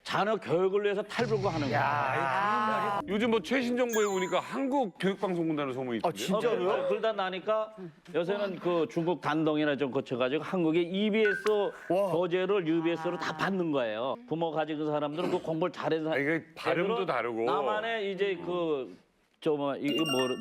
자녀 교육을 위해서 탈불고 하는 거야. 요즘 뭐 최신 정보에 보니까 한국 교육방송군단을 소문이 있던데. 진짜로요? 그러다 나니까 요새는 그 중국 단동이나 좀 거쳐가지고 한국의 EBS 교재를 UBS로 다 받는 거예요. 부모 가진 사람들은 그 공부를 잘해서 이게 발음도 애들은 다르고. 나만의 이제 이거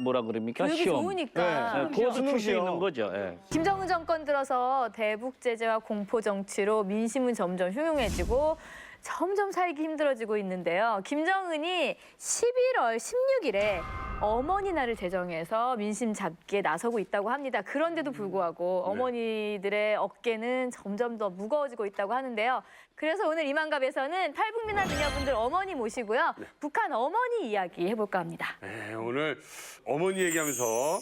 뭐라 그럽니까? 교육이 시험. 좋으니까. 그것도 출 수 있는 거죠. 예. 김정은 정권 들어서 대북 제재와 공포 정치로 민심은 점점 흉흉해지고 점점 살기 힘들어지고 있는데요. 김정은이 11월 16일에 어머니 날을 제정해서 민심 잡기에 나서고 있다고 합니다. 그런데도 불구하고 어머니들의 어깨는 점점 더 무거워지고 있다고 하는데요. 그래서 오늘 이만갑에서는 탈북민한 미녀분들 어머니 모시고요. 북한 어머니 이야기 해볼까 합니다. 네, 오늘 어머니 얘기하면서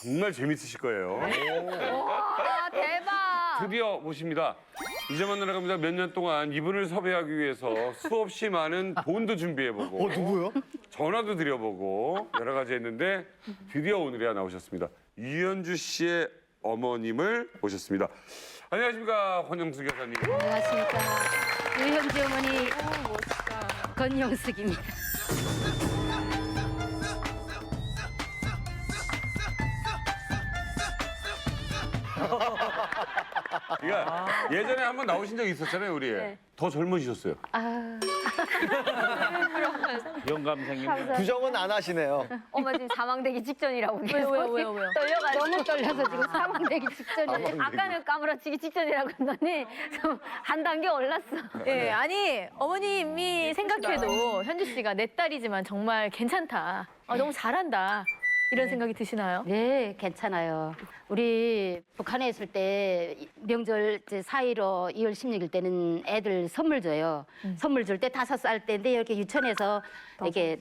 정말 재밌으실 거예요. 와, 대박! 드디어 모십니다. 이제 만나러 갑니다. 몇 년 동안 이분을 섭외하기 위해서 수없이 많은 돈도 준비해보고 누구요? 전화도 드려보고 여러 가지 했는데 드디어 오늘이야 나오셨습니다. 유현주 씨의 어머님을 모셨습니다. 안녕하십니까, 권영숙 여사님. 안녕하십니까. 유현주 어머니 권영숙입니다. 그러니까 예전에 한번 나오신 적 있었잖아요, 우리. 더 젊으셨어요. 영감생님. 부정은 안 하시네요. 엄마 지금 사망되기 직전이라고 계속 왜요? 떨려가지고 너무 떨려서 지금 사망되기 직전이에요. 아까는 까무러치기 직전이라고 했더니 좀 한 단계 올랐어. 예, 아니 어머님이 생각해도 현주 씨가 내 딸이지만 정말 괜찮다. 너무 잘한다. 이런 생각이 드시나요? 네, 괜찮아요. 우리 북한에 있을 때 명절 4.15 2월 16일 때는 애들 선물 줘요. 선물 줄 때 5살 때인데 이렇게 유치원에서 이렇게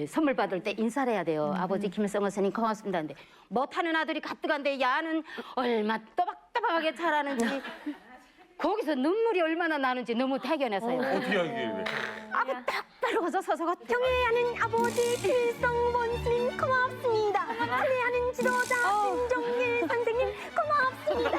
선물 받을 때 인사를 해야 돼요. 아버지 김일성 선생님 고맙습니다. 근데 못하는 아들이 가뜩한데 야는 얼마 또박또박하게 잘하는지 거기서 눈물이 얼마나 나는지 너무 대견해서요. 어떻게 하길래? 아버 똑바로 서서 경애하는 아버지 김일성 본스님 고맙습니다. 친애하는 지도자 김종일 선생님 고맙습니다.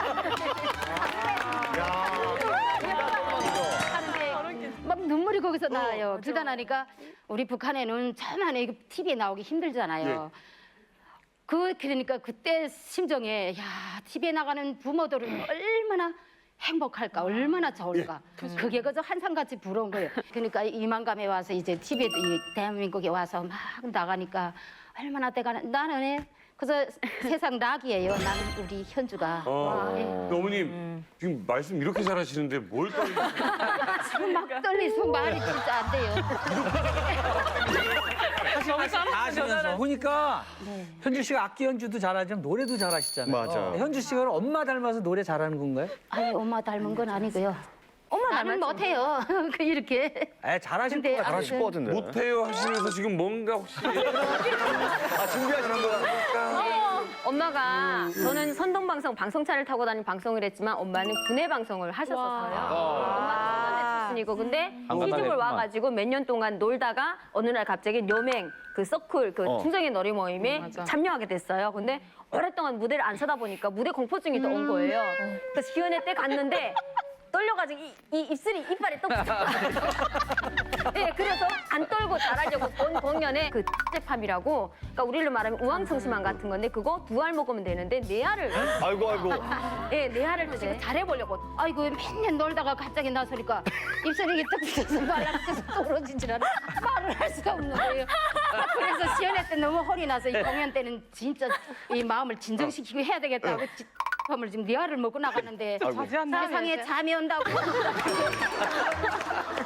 하는데 막 눈물이 거기서 나요. 그러다 나니까 우리 북한에는 저만에 TV에 나오기 힘들잖아요. 그러니까 그때 심정에 야 TV에 나가는 부모들은 얼마나 행복할까, 얼마나 좋을까. 그게 그저 한상같이 부러운 거예요. 그러니까 이만감에 와서 이제 TV에 대한민국에 와서 막 나가니까 얼마나 나는 그래서 세상 낙이에요. 나는 우리 현주가. 근데 어머님 지금 말씀 이렇게 잘하시는데 뭘 떨리세요? 지금 막 떨리서 말이 진짜 안 돼요. 다 하시면서 보니까 현주 씨가 악기 연주도 잘하지만 노래도 잘하시잖아요. 맞아. 현주 씨가 엄마 닮아서 노래 잘하는 건가요? 아니 엄마 닮은 건 아니고요. 엄마 나는 못해요. 그 이렇게. 잘하실 근데 것 같아요. 잘하실 것 같은데. 못해요 하시면서 지금 뭔가 혹시 준비하시는 거야? 엄마가 저는 선동방송 방송차를 타고 다니는 방송을 했지만 엄마는 군내 방송을 하셨었어요. 엄마는 선배 출신이고 근데 시집을 했구만. 와가지고 몇 년 동안 놀다가 어느 날 갑자기 묘맹 그 서클 그 충정의 놀이 모임에 참여하게 됐어요. 근데 오랫동안 무대를 안 서다 보니까 무대 공포증이 또 온 거예요. 그래서 기원회 때 갔는데 떨려가지고 이 입술이 이빨에 떡 붙었어요. 네, 그래서 안 떨고 잘하려고 본 공연에 그 짭함이라고 그러니까 우리로 말하면 우황청심환 같은 건데 그거 2알 먹으면 되는데 4알을 아이고. 네, 4알을 드시고 잘해보려고 아이고 맨날 놀다가 갑자기 나서니까 입술이 떡 붙어서 말라붙어서 떨어진 줄 알아. 말을 할 수가 없는 거예요. 그래서 시연회 때 너무 hor이 나서 이 공연 때는 진짜 이 마음을 진정시키고 해야 되겠다고 밤을 지금 니알을 먹고 나가는데 세상에 잠이 온다고.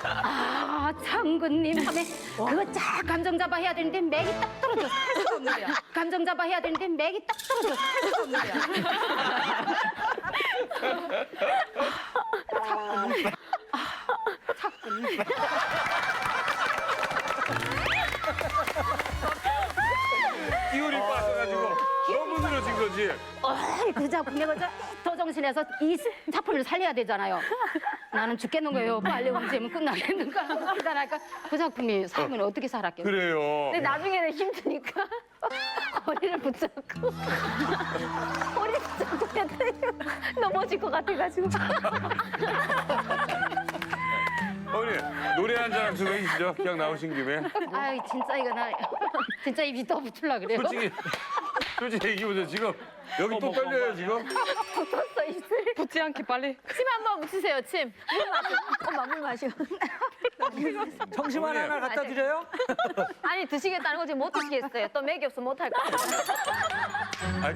아 장군님 하면 그거 쫙 감정 잡아 해야 되는데 맥이 딱 떨어져 할 수가 없는 거야. 감정 잡아 해야 되는데 맥이 딱 떨어져 할 수가 없는 거야. 끼울이 빠져가지고 너무 늘어진 거지. 그 작품에 그저 도정신에서 이 작품을 살려야 되잖아요. 나는 죽겠는 거예요. 빨리 움직이면 끝나겠는가. 그러다니까 그 작품이 살면 어떻게 살았겠어요. 그래요. 근데 나중에는 힘드니까 허리를 붙잡고 허리 붙잡고 했더니 넘어질 것 같아가지고 어머니 노래 한 잔 좀 해주시죠. 그냥 나오신 김에. 아유 진짜 이거 나 진짜 입이 더 붙을라 그래요. 솔직히 얘기해보세요. 지금 여기 또 떨려요 지금. 붙지 않게 빨리. 침 한번 묻히세요, 침. 엄마 물 마셔. 청심환 하나 갖다 드려요? 아니 드시겠다는 거지 못 드시겠어요. 또 맥이 없으면 못할 거야.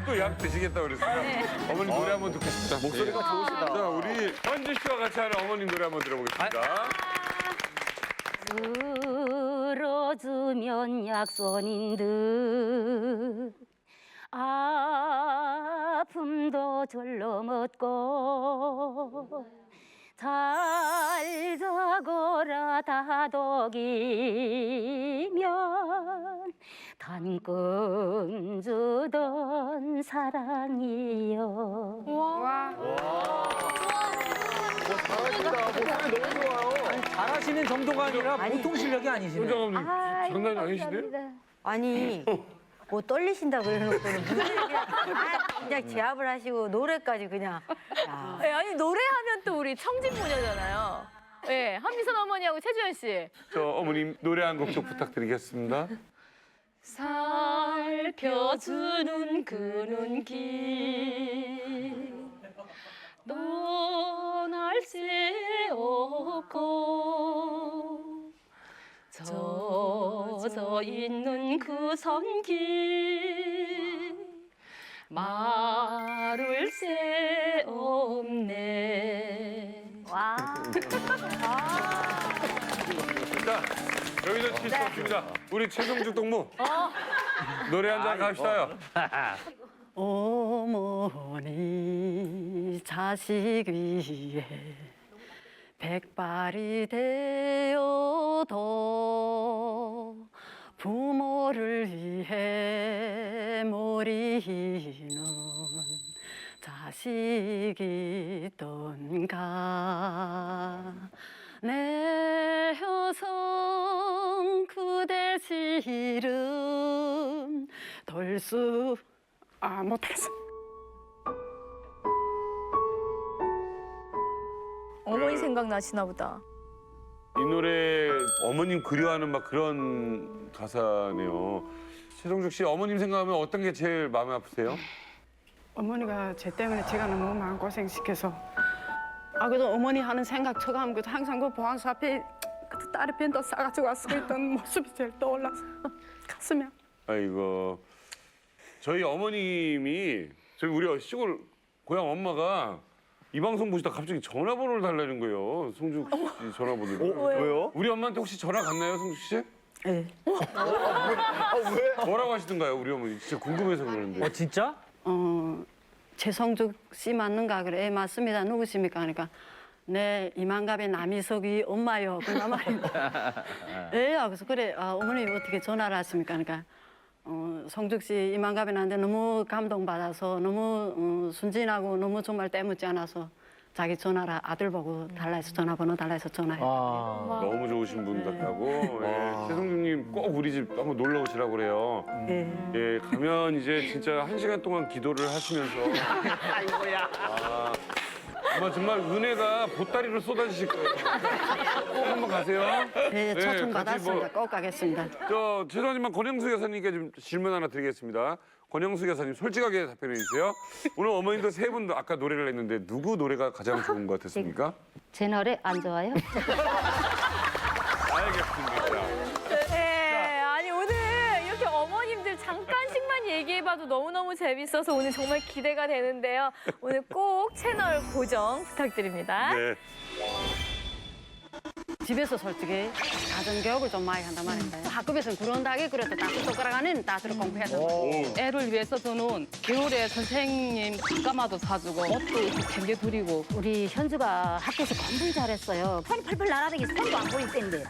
또 약 드시겠다 그랬어요. 어머니 노래 한번 듣겠습니다. 목소리가 좋으시다. 자 우리 현주 씨와 같이 하는 어머님 노래 한번 들어보겠습니다. 들어주면 약손인 듯 아픔도 절로 멎고 잘 자거라 다독이면 단금 주던 사랑이여. 잘하신다. 목소리 너무 좋아요. 잘하시는 정도가 아니라 보통 실력이 아니시네. 현장감님 장난이 아니시네? 아니 뭐 떨리신다 그래놓고는 무슨 얘기야. 그냥 제압을 하시고 노래까지 그냥. 야. 네, 아니 노래하면 또 우리 청진모녀잖아요. 네, 한미선 어머니하고 최주현 씨. 저 어머님 노래 한 곡 좀 부탁드리겠습니다. 살펴주는 그 눈길 떠날 새 없고 젖어 있는 그 손길 마를 새 없네. 와. 자 여기서 칠 수 없습니다. 우리 최성주 동무 노래 한 잔 갑시다요. 어머니 자식 위에 백발이 되어도 부모를 위해 모리는 자식이 있던가 내 여성 그댈 실은 돌수 못했어. 어머니 생각나시나 보다. 이 노래 어머님 그리워하는 막 그런 가사네요. 최성주 씨 어머님 생각하면 어떤 게 제일 마음이 아프세요? 어머니가 제 때문에 제가 너무 마음고생 시켜서 그래도 어머니 하는 생각 처가하면 그래도 항상 그 보안소 앞에 그 딸의 벤더 싸가지고 서 있던 모습이 제일 떠올라서 가슴이 아이고 저희 어머님이 저희 우리 시골 고향 엄마가 이 방송 보시다 갑자기 전화번호를 달라는 거예요. 성주 씨 전화번호를. 왜요? 우리 엄마한테 혹시 전화 갔나요, 성주 씨? 네. 왜? 뭐라고 하시던가요, 우리 어머니? 진짜 궁금해서 그러는데. 진짜? 최성죽 씨 맞는가 그래. 맞습니다. 누구십니까? 그러니까 네 이만갑의 남이석이 엄마요. 그런 말입니다. 예, 그래서 그래 어머니 어떻게 전화를 하십니까? 그러니까 성죽 씨 이만갑이 나한테 너무 감동받아서 너무 순진하고 너무 정말 때묻지 않아서 자기 전화를 아들 보고 달라 해서 전화번호 달라 해서 전화해. 너무 좋으신 분 같다고. 예, 최성주님 꼭 우리 집 한번 놀러 오시라고 그래요. 예, 가면 이제 진짜 1시간 동안 기도를 하시면서. 아이고야. 정말 은혜가 보따리로 쏟아지실 거예요. 꼭 한번 가세요. 네, 초청 같이 받았습니다. 꼭 가겠습니다. 죄송하지만 권영수 여사님께 좀 질문 하나 드리겠습니다. 권영수 여사님 솔직하게 답변해 주세요. 오늘 어머님도 세 분 아까 노래를 했는데 누구 노래가 가장 좋은 것 같았습니까? 제 노래 안 좋아요? 알겠습니다. 네, 아니 오늘 이렇게 어머님들 잠깐씩만 얘기해봐도 너무너무 재밌어서 오늘 정말 기대가 되는데요. 오늘 꼭 채널 고정 부탁드립니다. 네. 집에서 솔직히 가정교육을 좀 많이 한단 말인데 학급에서는 그런 다게 그래도 따뜻 손가락 안에는 따뜻 공부해야 돼. 애를 위해서 저는 겨울에 선생님 잠깐마도 사주고 옷도 이렇게 챙겨드리고 우리 현주가 학교에서 공부 잘했어요. 손이 펄펄 날아다니기 손도 안 보일 때인데.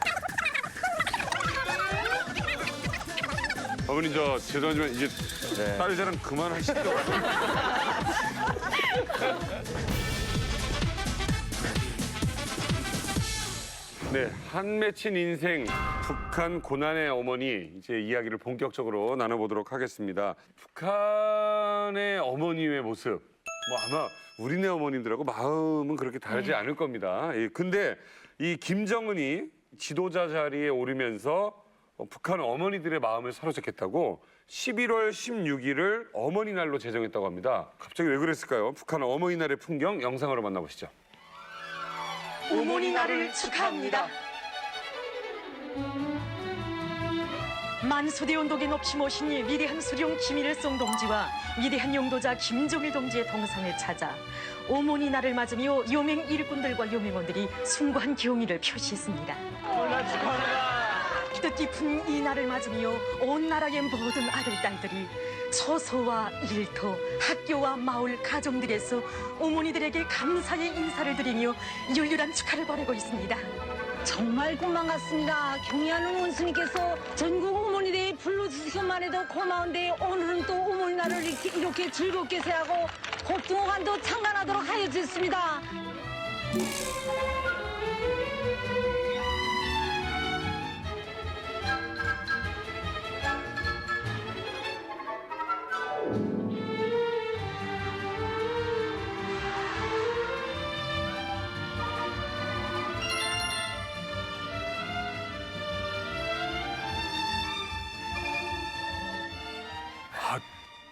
어머니 죄송하지만 이제 딸 자랑 그만하시죠. 네, 한 맺힌 인생 북한 고난의 어머니 이제 이야기를 본격적으로 나눠보도록 하겠습니다. 북한의 어머님의 모습 뭐 아마 우리네 어머님들하고 마음은 그렇게 다르지 않을 겁니다. 예, 근데 이 김정은이 지도자 자리에 오르면서 북한 어머니들의 마음을 사로잡겠다고 11월 16일을 어머니날로 제정했다고 합니다. 갑자기 왜 그랬을까요? 북한 어머니날의 풍경 영상으로 만나보시죠. 어머니날을 축하합니다. 만소대 운동에 높이 모신 이 위대한 수령 김일성 동지와 위대한 용도자 김정일 동지의 동상을 찾아 어머니날을 맞으며 요맹 일꾼들과 요맹원들이 숭고한 경의를 표시했습니다. 뜻깊은 이 날을 맞으며 온 나라의 모든 아들, 딸들이 처소와 일터, 학교와 마을, 가정들에서 어머니들에게 감사의 인사를 드리며 열렬한 축하를 보내고 있습니다. 정말 고만 같습니다. 경의하는 원수님께서 전국 어머니들이 불러주시기만 해도 고마운데 오늘은 또 어머니날을 이렇게 즐겁게 세하고 복동호간도 창간하도록 하여 주셨습니다.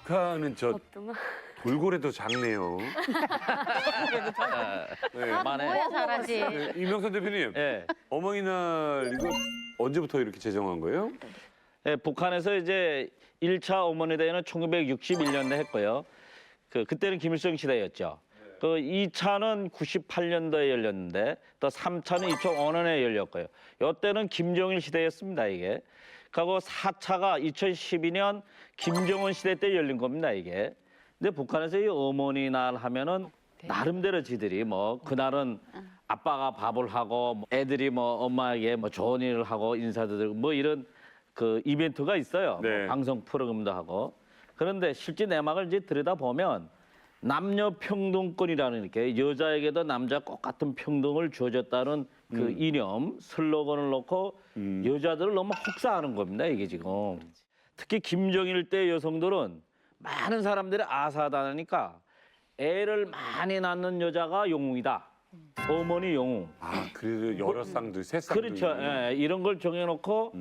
북한은 저 돌고래도 작네요. 네. 뭐야 잘하지. 네, 이명선 대표님, 예. 어머니날 이거 언제부터 이렇게 제정한 거예요? 예, 북한에서 이제 1차 어머니 대회는 1961년에 했고요. 그때는 김일성 시대였죠. 그 2차는 98년도에 열렸는데 또 3차는 2005년에 열렸고요. 이때는 김정일 시대였습니다, 이게. 그리고 4차가 2012년 김정은 시대 때 열린 겁니다, 이게. 근데 북한에서 이 어머니날 하면은 나름대로 지들이 뭐 그날은 아빠가 밥을 하고 뭐 애들이 뭐 엄마에게 뭐 좋은 일을 하고 인사드리고 뭐 이런 그 이벤트가 있어요. 네. 뭐 방송 프로그램도 하고. 그런데 실제 내막을 이제 들여다보면 남녀 평등권이라는 이렇게 여자에게도 남자 똑같은 평등을 주어졌다는 그 이념, 슬로건을 놓고 여자들을 너무 혹사하는 겁니다, 이게 지금. 특히 김정일 때 여성들은 많은 사람들이 아사다니까 애를 많이 낳는 여자가 영웅이다. 어머니 영웅. 아, 그래도 여러 쌍둥이, 세 쌍둥이. 그렇죠. 예, 이런 걸 정해놓고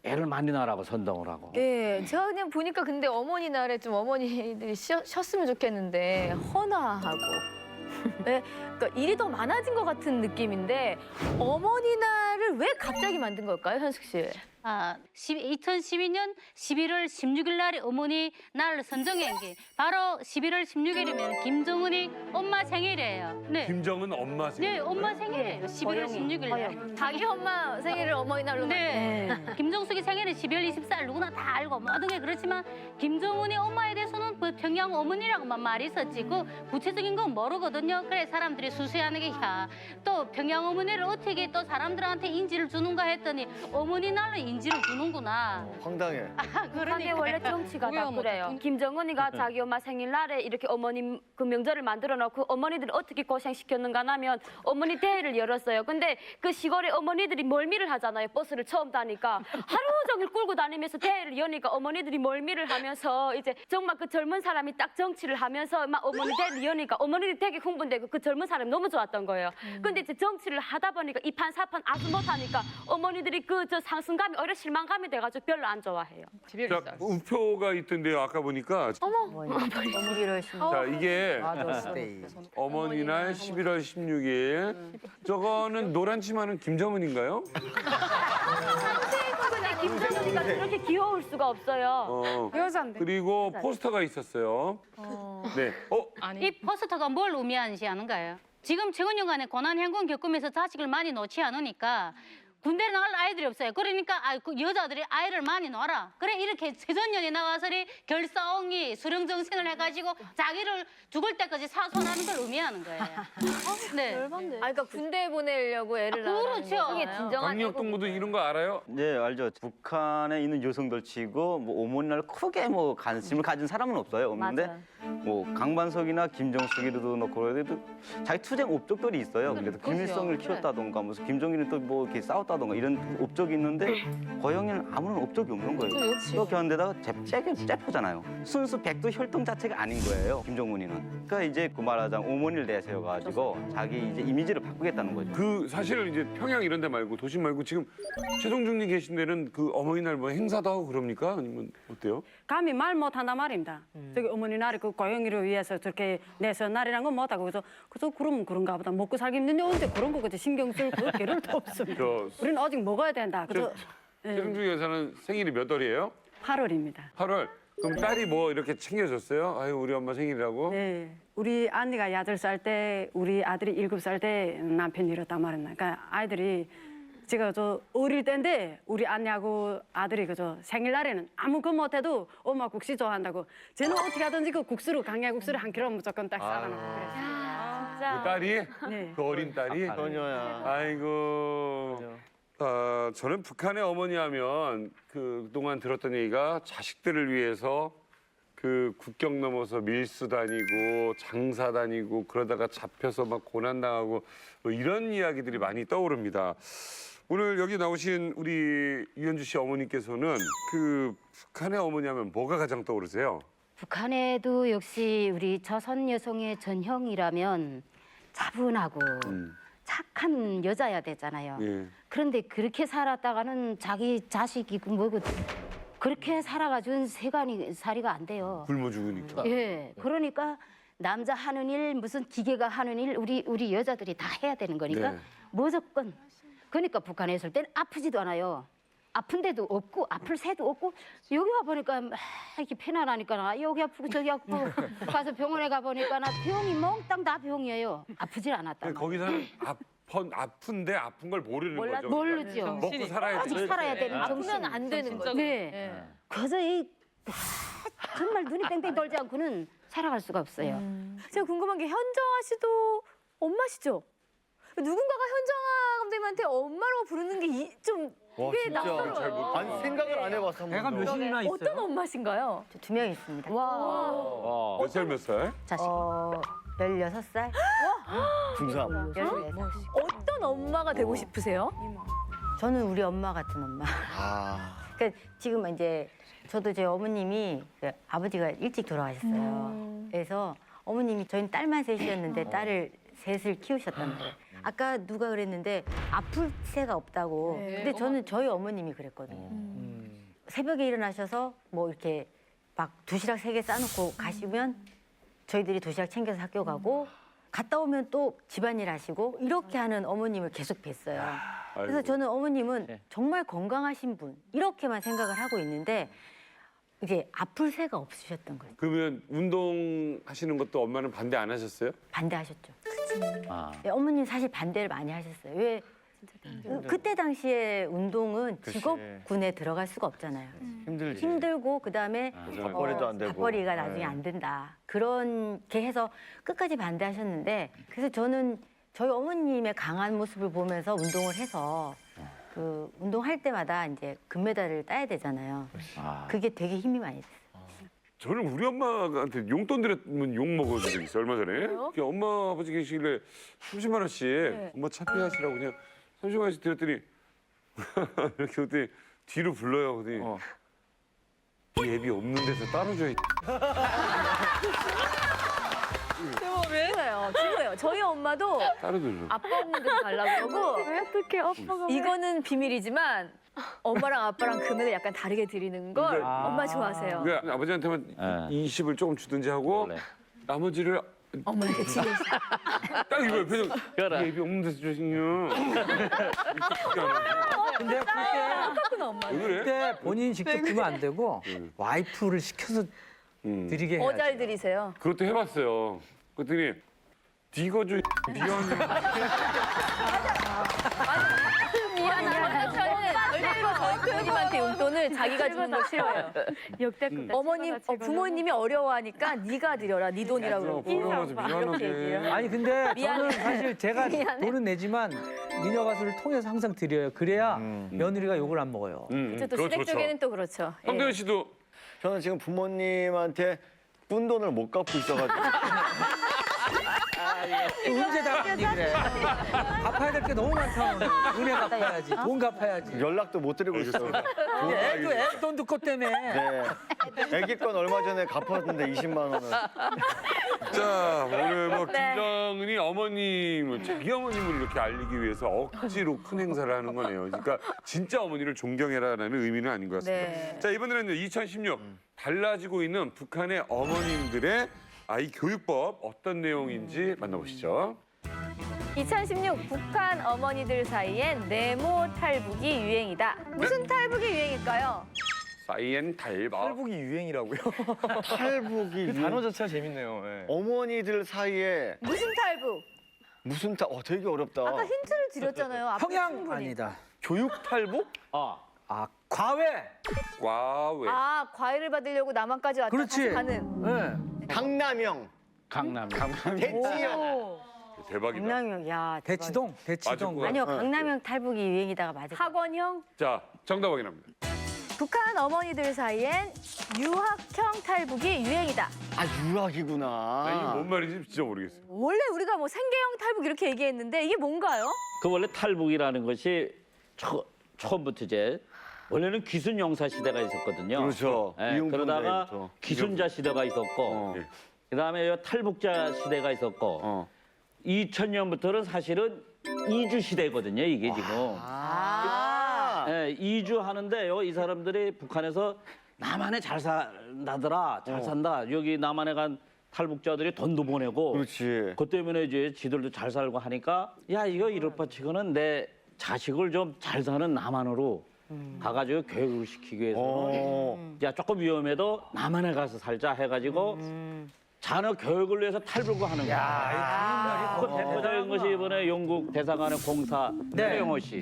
애를 많이 낳으라고 선동을 하고. 예, 제가 그냥 보니까 근데 어머니날에 좀 어머니들이 쉬었으면 좋겠는데 허나하고 네, 그러니까 일이 더 많아진 것 같은 느낌인데 어머니날을 왜 갑자기 만든 걸까요, 현숙 씨? 2012년 11월 16일 날이 어머니 날을 선정한 게 바로 11월 16일이면 김정은이 엄마 생일이에요. 네. 김정은 엄마 생일. 네, 엄마 생일이에요. 11월 16일 날. 자기 엄마 생일을 어머니날로 네. 김정숙이 생일은 12월 24일 누구나 다 알고 모든 게 그렇지만 김정은이 엄마에 대해서는 그 평양 어머니라고만 말이 있었지 그 구체적인 건 모르거든요. 그래 사람들이 수수해하는 게 또 평양 어머니를 어떻게 또 사람들한테 인지를 주는가 했더니 어머니 날로 인지를 주는구나. 황당해. 북한의 원래 정치가 다 그래요. 김정은이가 자기 엄마 생일날에 이렇게 어머님 그 명절을 만들어 놓고 어머니들을 어떻게 고생시켰는가 하면 어머니 대회를 열었어요. 근데 그 시골에 어머니들이 멀미를 하잖아요. 버스를 처음 타니까 하루 종일 끌고 다니면서 대회를 여니까 어머니들이 멀미를 하면서 이제 정말 그 젊은 사람이 딱 정치를 하면서 막 어머니 대회를 여니까 어머니들이 되게 흥분되고 그 젊은 사람이 너무 좋았던 거예요. 근데 이제 정치를 하다 보니까 이판사판 아주 못하니까 어머니들이 그 저 상승감이 오히려 실망감이 돼가지고 별로 안 좋아해요. 자, 우표가 있던데요. 아까 보니까. 자, 이게 어머니날 11월 16일. 저거는 노란 치마는 김정은인가요? 근데 김정은이가 그렇게 귀여울 수가 없어요. 여잔데. 그리고 포스터가 있었어요. 네. 이 포스터가 뭘 의미하는지 아는가요? 지금 최근년간에 고난행군 겪으면서 자식을 많이 놓지 않으니까 군대를 나갈 아이들이 없어요. 그러니까 그 여자들이 아이를 많이 놓아라. 그래 이렇게 세전년에 나가서리 결사옹이 수령정신을 해가지고 자기를 죽을 때까지 사손하는 걸 의미하는 거예요. 네. 그러니까 군대 보내려고 애를 낳는 그렇죠. 그게 강력동무도 이런 거 알아요? 네, 알죠. 북한에 있는 여성들 치고 뭐 어머니날 크게 뭐 관심을 가진 사람은 없어요. 없는데 뭐 강반석이나 김정숙이도 놓고 그래도 자기 투쟁 업적들이 있어요. 그래서 김일성을 키웠다던가 무슨 김정일은 또 뭐 이렇게 싸웠다 떴다던가 이런 업적이 있는데 고영이는 아무런 업적이 없는 거예요. 그렇게 하는데다가 째표잖아요. 순수 백두 혈통 자체가 아닌 거예요. 김정문이는. 그러니까 이제 그 말하자면 어머니를 내세워가지고 자기 이제 이미지를 바꾸겠다는 거죠. 그 사실 이제 평양 이런 데 말고 도심 말고 지금 최동중님 계신 데는 그 어머니날 뭐 행사도 하고 그럽니까? 아니면 어때요? 감히 말 못한단 말입니다. 저기 어머니 날이 그 고영이를 위해서 저렇게 내서 날이란 건 못하고 그래서 그러면 그런가 보다. 먹고 살기 힘든데 언제 그런 거 그치 신경 쓸 그 겨를도 없습니다. 우리는 아직 먹어야 된다. 그래서 최동중 여사는 생일이 몇 월이에요? 8월입니다. 8월. 그럼 딸이 뭐 이렇게 챙겨줬어요? 아유 우리 엄마 생일이라고? 네. 우리 언니가 8살 때 우리 아들이 7살 때 남편이 이렇단 말입니다. 그러니까 아이들이 제가 저 어릴 때인데 우리 언니하고 아들이 그저 생일날에는 아무 것 못해도 엄마 국시 좋아한다고 쟤는 어떻게 하든지 그 국수를 강야국수를 한 킬로 무조건 딱 싸다 놓고 그랬어요. 그 딸이? 네. 그 어린 딸이? 소녀야. 아이고. 저는 북한의 어머니 하면 그동안 들었던 얘기가 자식들을 위해서 그 국경 넘어서 밀수 다니고 장사 다니고 그러다가 잡혀서 막 고난당하고 뭐 이런 이야기들이 많이 떠오릅니다. 오늘 여기 나오신 우리 유현주 씨 어머니께서는 그 북한의 어머니 하면 뭐가 가장 떠오르세요? 북한에도 역시 우리 조선 여성의 전형이라면 차분하고 착한 여자야 되잖아요. 예. 그런데 그렇게 살았다가는 자기 자식이고 뭐고 그렇게 살아가지고는 세간살이가 안 돼요. 굶어 죽으니까. 예, 그러니까 남자 하는 일 무슨 기계가 하는 일 우리 여자들이 다 해야 되는 거니까 네. 무조건. 그러니까 북한에 있을 때는 아프지도 않아요. 아픈 데도 없고 아플 새도 없고 여기 와 보니까 이렇게 편안하니까 나 여기 아프고 저기 아프고 가서 병원에 가 보니까 나 병이 몽땅 다 병이에요. 아프질 않았단 말이에요. 거기서는 아픈데 아픈 걸 모르는 거죠. 모르죠. 먹고 살아야 아직 돼. 살아야 되는 아프면 정신. 안 되는 거죠. 네. 그저 정말 눈이 뺑뺑 돌지 않고는 살아갈 수가 없어요. 제가 궁금한 게 현정아 씨도 엄마시죠? 누군가가 현정아 감독님한테 엄마라고 부르는 게 좀 꽤 낯설어요. 아니 생각을 안 해봤어. 애가 몇이나 있어요? 어떤 엄마신가요? 저 2명 있습니다. 와. 몇 살 몇 살? 자식. 16살? 중3. 16살. 어떤 엄마가 되고 싶으세요? 저는 우리 엄마 같은 엄마. 그러니까 지금 이제 저도 제 어머님이 아버지가 일찍 돌아가셨어요. 그래서 어머님이 저희는 딸만 셋이었는데 딸을 셋을 키우셨단 말이에요. 아까 누가 그랬는데 아플 새가 없다고. 근데 저는 저희 어머님이 그랬거든요. 새벽에 일어나셔서 뭐 이렇게 막 도시락 3개 싸놓고 가시면 저희들이 도시락 챙겨서 학교 가고 갔다 오면 또 집안일 하시고 이렇게 하는 어머님을 계속 뵀어요. 그래서 저는 어머님은 정말 건강하신 분 이렇게만 생각을 하고 있는데 이제 아플 새가 없으셨던 거예요. 그러면 운동하시는 것도 엄마는 반대 안 하셨어요? 반대하셨죠. 네, 어머님 사실 반대를 많이 하셨어요. 왜? 그때 당시에 운동은 직업군에 들어갈 수가 없잖아요. 힘들지. 힘들고 그다음에 밥벌이도 안 되고. 밥벌이가 나중에 안 된다. 그렇게 해서 끝까지 반대하셨는데 그래서 저는 저희 어머님의 강한 모습을 보면서 운동을 해서 그 운동할 때마다 이제 금메달을 따야 되잖아요. 그게 되게 힘이 많이 됐어요. 저는 우리 엄마한테 용돈 드렸으면 욕 먹어본 적 있어요, 얼마 전에. 그러니까 엄마 아버지 계시길래 30만 원씩 엄마 차비하시라고 그냥 30만 원씩 드렸더니 이렇게 그랬더니 뒤로 불러요. 그랬더니 이 앱이 없는 데서 따로 줘야 친구예요. 저희 엄마도 따로 들러. 아빠 없는 데서 달라고 그러고 어떻게 아빠가 이거는 비밀이지만 엄마랑 아빠랑 금액을 약간 다르게 드리는 걸 그러니까- 엄마 좋아하세요. 그러니까 아버지한테만 20을 조금 주든지 하고 나머지를 어머니한테 지금 딱 이거예요. 표정. 이 앱이 없는 데서 주시냐. 근데 똑같구나 엄마. 왜 그래? 그때 본인이 직접 주면 안 되고 와이프를 시켜서 드리게 해야지. 잘 드리세요. 그것도 해봤어요. 그랬더니 네가 줘 미안해. 미안하다. 절대로 저희 부모님한테 용돈을 자기가 주는 거 싫어요. 역대급 어머님, 부모님이 어려워하니까 네가 드려라, 네 돈이라고 그러고. 부러워서 이렇게 얘기해요. 미안하게. 아니 근데 미안해. 저는 사실 제가 미안해. 돈은 내지만 미녀 가수를 통해서 항상 드려요. 그래야 며느리가 욕을 안 먹어요. 또 그거 시댁 좋죠. 쪽에는 또 그렇죠. 예. 황대현 씨도 저는 지금 부모님한테 꾼 돈을 못 갚고 있어가지고 언제 다 그래. 갚아야 될 게 너무 많다. 오늘. 은혜 갚아야지. 돈 갚아야지. 연락도 못 드리고 있어요. 애돈 듣고 때문에. 네. 애기 건 얼마 전에 갚았는데 20만 원을. 자, 오늘 뭐 네. 김정은이 어머님을 자기 어머님을 이렇게 알리기 위해서 억지로 큰 행사를 하는 거네요. 그러니까 진짜 어머니를 존경해라라는 의미는 아닌 것 같습니다. 네. 자, 이번에는 2016 달라지고 있는 북한의 어머님들의 아이 교육법 어떤 내용인지 만나보시죠. 2016 북한 어머니들 사이엔 네모 탈북이 유행이다. 무슨 탈북이 유행일까요? 사이엔 달바. 탈북이 유행이라고요? 탈북이 그 단어 자체가 재밌네요. 어머니들 사이에 무슨 탈북? 무슨 되게 어렵다. 아까 힌트를 드렸잖아요. 앞에 평양 충분히. 아니다. 교육 탈북? 과외. 과외. 아, 과외를 받으려고 남한까지 왔다 그렇지. 다시 가는. 네. 강남형. 강남. 대치형. 대박이다. 강남형, 야. 대치동. 맞을 것 아니요, 같아요. 강남형 탈북이 유행이다가 맞을 거예요. 학원형? 자, 정답 확인합니다. 북한 어머니들 사이엔 유학형 탈북이 유행이다. 아 유학이구나. 나 이게 뭔 말인지 진짜 모르겠어요. 원래 우리가 뭐 생계형 탈북 이렇게 얘기했는데 이게 뭔가요? 그 원래 탈북이라는 것이 처음부터 이제 원래는 귀순용사 시대가 있었거든요. 그렇죠. 예, 이용자 그러다가 시대부터. 귀순자 시대가 있었고, 예. 그다음에 탈북자 시대가 있었고, 2000년부터는 사실은 이주 시대거든요. 이게 지금. 예, 이주하는데요. 이 사람들이 북한에서 남한에 잘 산다더라, 잘 산다. 여기 남한에 간 탈북자들이 돈도 보내고, 그렇지. 그 때문에 이제 지들도 잘 살고 하니까, 야 이거 이럴 바치고는 내 자식을 좀 잘 사는 남한으로 가가지고 교육을 시키기 위해서는 야 조금 위험해도 남한에 가서 살자 해가지고 자녀 교육을 위해서 탈북을 하는 거야. 그 대표적인 것이 이번에 영국 대사관의 공사 최영호 씨.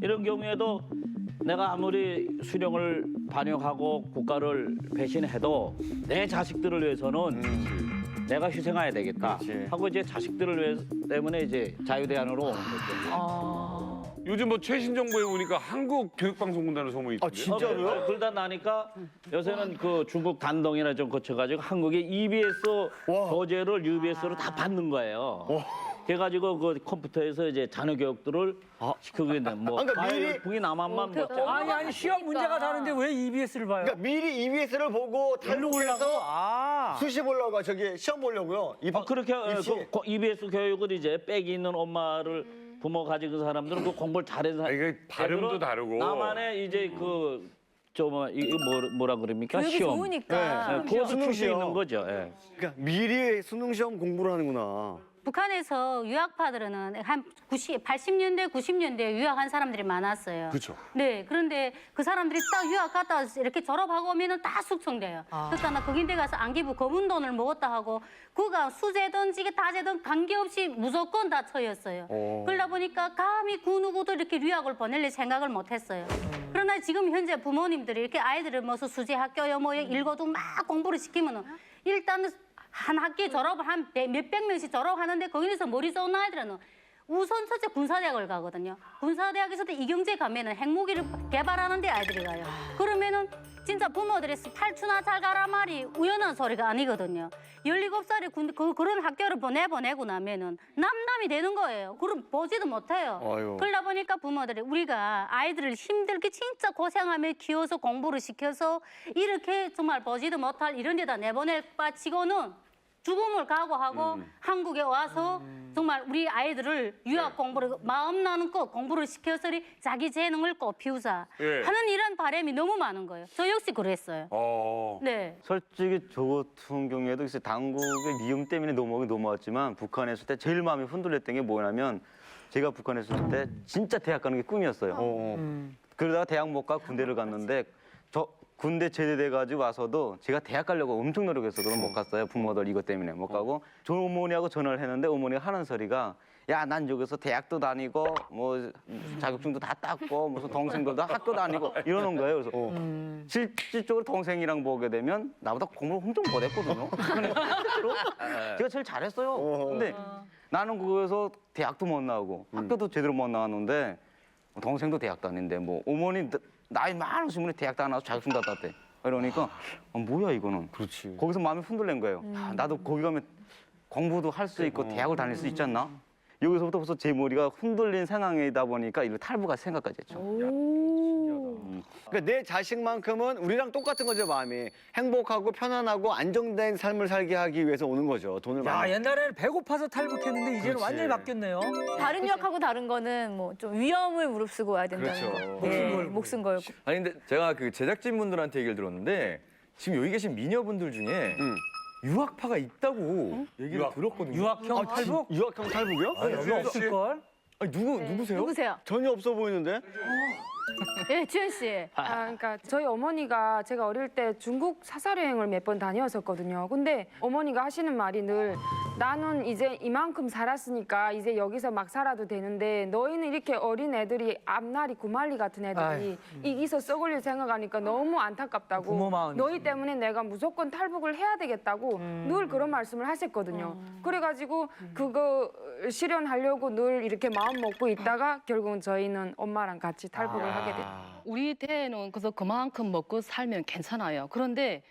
이런 경우에도 내가 아무리 수령을 반영하고 국가를 배신해도 내 자식들을 위해서는 내가 희생해야 되겠다 하고 이제 자식들을 위해 때문에 이제 자유대안으로 오는 거죠. 요즘 뭐 최신 정보에 보니까 한국 교육방송군단을 소문이 있던데요. 진짜로요? 그러다 나니까 요새는 그 중국 단동이나 좀 거쳐가지고 한국의 EBS 교재를 UBS로 다 받는 거예요. 그래가지고 그 컴퓨터에서 이제 자녀 교육들을 시키고 있는 뭐 그러니까 미리- 과일풍이 남한만 먹자. 아니 시험 문제가 다른데 왜 EBS를 봐요? 그러니까 미리 EBS를 보고 탈북해서 아. 수시 보려고 저기 시험 보려고요. 그렇게 입시. 그 EBS 교육을 이제 빽이 있는 엄마를 부모 가진 사람들은 그 공부를 잘해서 이게 발음도 다르고. 나만의 이제 그 좀 이거 뭐라 그럽니까? 교육이 시험. 좋으니까. 그것도 수능 풀수 시험. 있는 거죠. 예. 그러니까 미리 수능 시험 공부를 하는구나. 북한에서 유학파들은 한 80년대, 90년대에 유학한 사람들이 많았어요. 그렇죠. 네, 그런데 그 사람들이 딱 유학 갔다 이렇게 졸업하고 오면은 다 숙청돼요. 그러니까 나 거긴데 가서 안기부 검은 돈을 먹었다 하고 그가 수재든 지게 다재든 관계없이 무조건 다 처였어요. 그러다 보니까 감히 그 누구도 이렇게 유학을 보낼 생각을 못 했어요. 그러나 지금 현재 부모님들이 이렇게 아이들을 무슨 수제 학교요 뭐 읽어도 막 공부를 시키면은 일단은 한 학기 졸업을 한 몇백 명씩 졸업하는데 거기서 머리 쏘는 아이들은 우선 첫째 군사대학을 가거든요. 군사대학에서도 이경제 가면은 핵무기를 개발하는 데 아이들이 가요. 그러면은 진짜 부모들이 팔추나 잘 가라 말이 우연한 소리가 아니거든요. 17살에 그런 학교를 보내고 나면은 남남이 되는 거예요. 그럼 보지도 못해요. 아유. 그러다 보니까 부모들이 우리가 아이들을 힘들게 진짜 고생하며 키워서 공부를 시켜서 이렇게 정말 보지도 못할 이런 데다 내보낼 바치고는 죽음을 각오하고 한국에 와서 정말 우리 아이들을 유학 공부를 마음 나는 거 공부를 시켜서 자기 재능을 꽃피우자 하는 이런 바람이 너무 많은 거예요. 저 역시 그랬어요. 네. 솔직히 저 같은 경우에도 글쎄 당국의 미움 때문에 넘어왔지만 북한에 있을 때 제일 마음이 흔들렸던 게 뭐냐면 제가 북한에 있을 때 진짜 대학 가는 게 꿈이었어요. 그러다가 대학 못 가고 군대를 갔는데 저 군대 제대돼가지고 와서도 제가 대학 가려고 엄청 노력했어도 못 갔어요. 부모들 이것 때문에 못 가고 저 어머니하고 전화를 했는데 어머니가 하는 소리가 야, 난 여기서 대학도 다니고 뭐 자격증도 다 땄고 무슨 동생들도 학교 다니고 이러는 거예요. 그래서 실질적으로 동생이랑 보게 되면 나보다 공부를 엄청 못했거든요. 실제로 제가 제일 잘했어요. 근데 나는 거기서 대학도 못 나오고 학교도 제대로 못 나왔는데 동생도 대학 다니는데 뭐 어머니 나이 많으신 분이 대학 다 나와서 자격증 다 땄대. 이러니까 뭐야 이거는. 그렇지. 거기서 마음이 흔들린 거예요. 나도 거기 가면 공부도 할 수 있고 대학을 다닐 수 있지 않나? 여기서부터 벌써 제 머리가 흔들린 상황이다 보니까 이런 탈북할 생각까지 했죠. 그러니까 내 자식만큼은 우리랑 똑같은 거죠, 마음이. 행복하고 편안하고 안정된 삶을 살게 하기 위해서 오는 거죠. 돈을 야, 많이. 옛날에는 배고파서 탈북했는데 이제는 그렇지. 완전히 바뀌었네요. 다른 유학하고 다른 거는 뭐 좀 위험을 무릅쓰고 와야 된다는 그렇죠. 거. 네, 목숨 걸고. 아니 근데 제가 그 제작진분들한테 얘기를 들었는데 지금 여기 계신 미녀분들 중에 유학파가 있다고 얘기를 들었거든요. 유학형 탈북? 유학형 탈북이요? 여기 없을걸? 아니 누구세요? 누구세요? 전혀 없어 보이는데? 예, 주현 씨. 그러니까 저희 어머니가 제가 어릴 때 중국 사설 여행을 몇 번 다녔었거든요. 근데 어머니가 하시는 말이 늘 나는 이제 이만큼 살았으니까 이제 여기서 막 살아도 되는데 너희는 이렇게 어린 애들이 앞날이 구말리 같은 애들이 이기서 썩을릴 생각하니까 너무 안타깝다고. 부모 마음이지. 너희 때문에 내가 무조건 탈북을 해야 되겠다고 늘 그런 말씀을 하셨거든요. 그래가지고 그거 실현하려고 늘 이렇게 마음 먹고 있다가 결국은 저희는 엄마랑 같이 탈북을 하게 됐어요. 우리 때는 그래서 그만큼 먹고 살면 괜찮아요. 그런데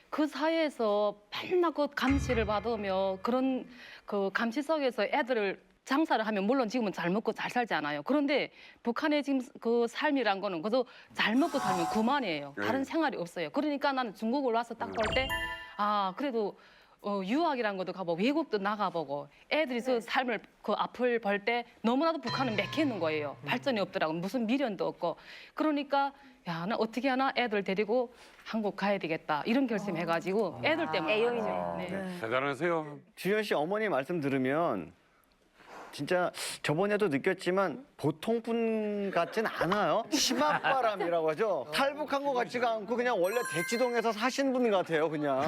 그 사회에서 맨날 그 감시를 받으며 그런 그 감시 속에서 애들을 장사를 하면 물론 지금은 잘 먹고 잘 살지 않아요. 그런데 북한의 지금 그 삶이란 거는 그래서 잘 먹고 살면 그만이에요. 다른 생활이 없어요. 그러니까 나는 중국을 와서 딱 볼 때 아 그래도 유학이란 것도 가보고 외국도 나가보고 애들이 그 삶을 그 앞을 볼 때 너무나도 북한은 맥히는 거예요. 발전이 없더라고. 무슨 미련도 없고. 그러니까 야, 나 어떻게 하나 애들 데리고 한국 가야 되겠다. 이런 결심해가지고 애들 때문에. 애용이네요. 네. 대단하세요. 주현 씨 어머니 말씀 들으면 진짜 저번에도 느꼈지만 보통 분 같진 않아요. 치맛바람이라고 하죠. 탈북한 것 같지가 않고 그냥 원래 대치동에서 사신 분 같아요, 그냥.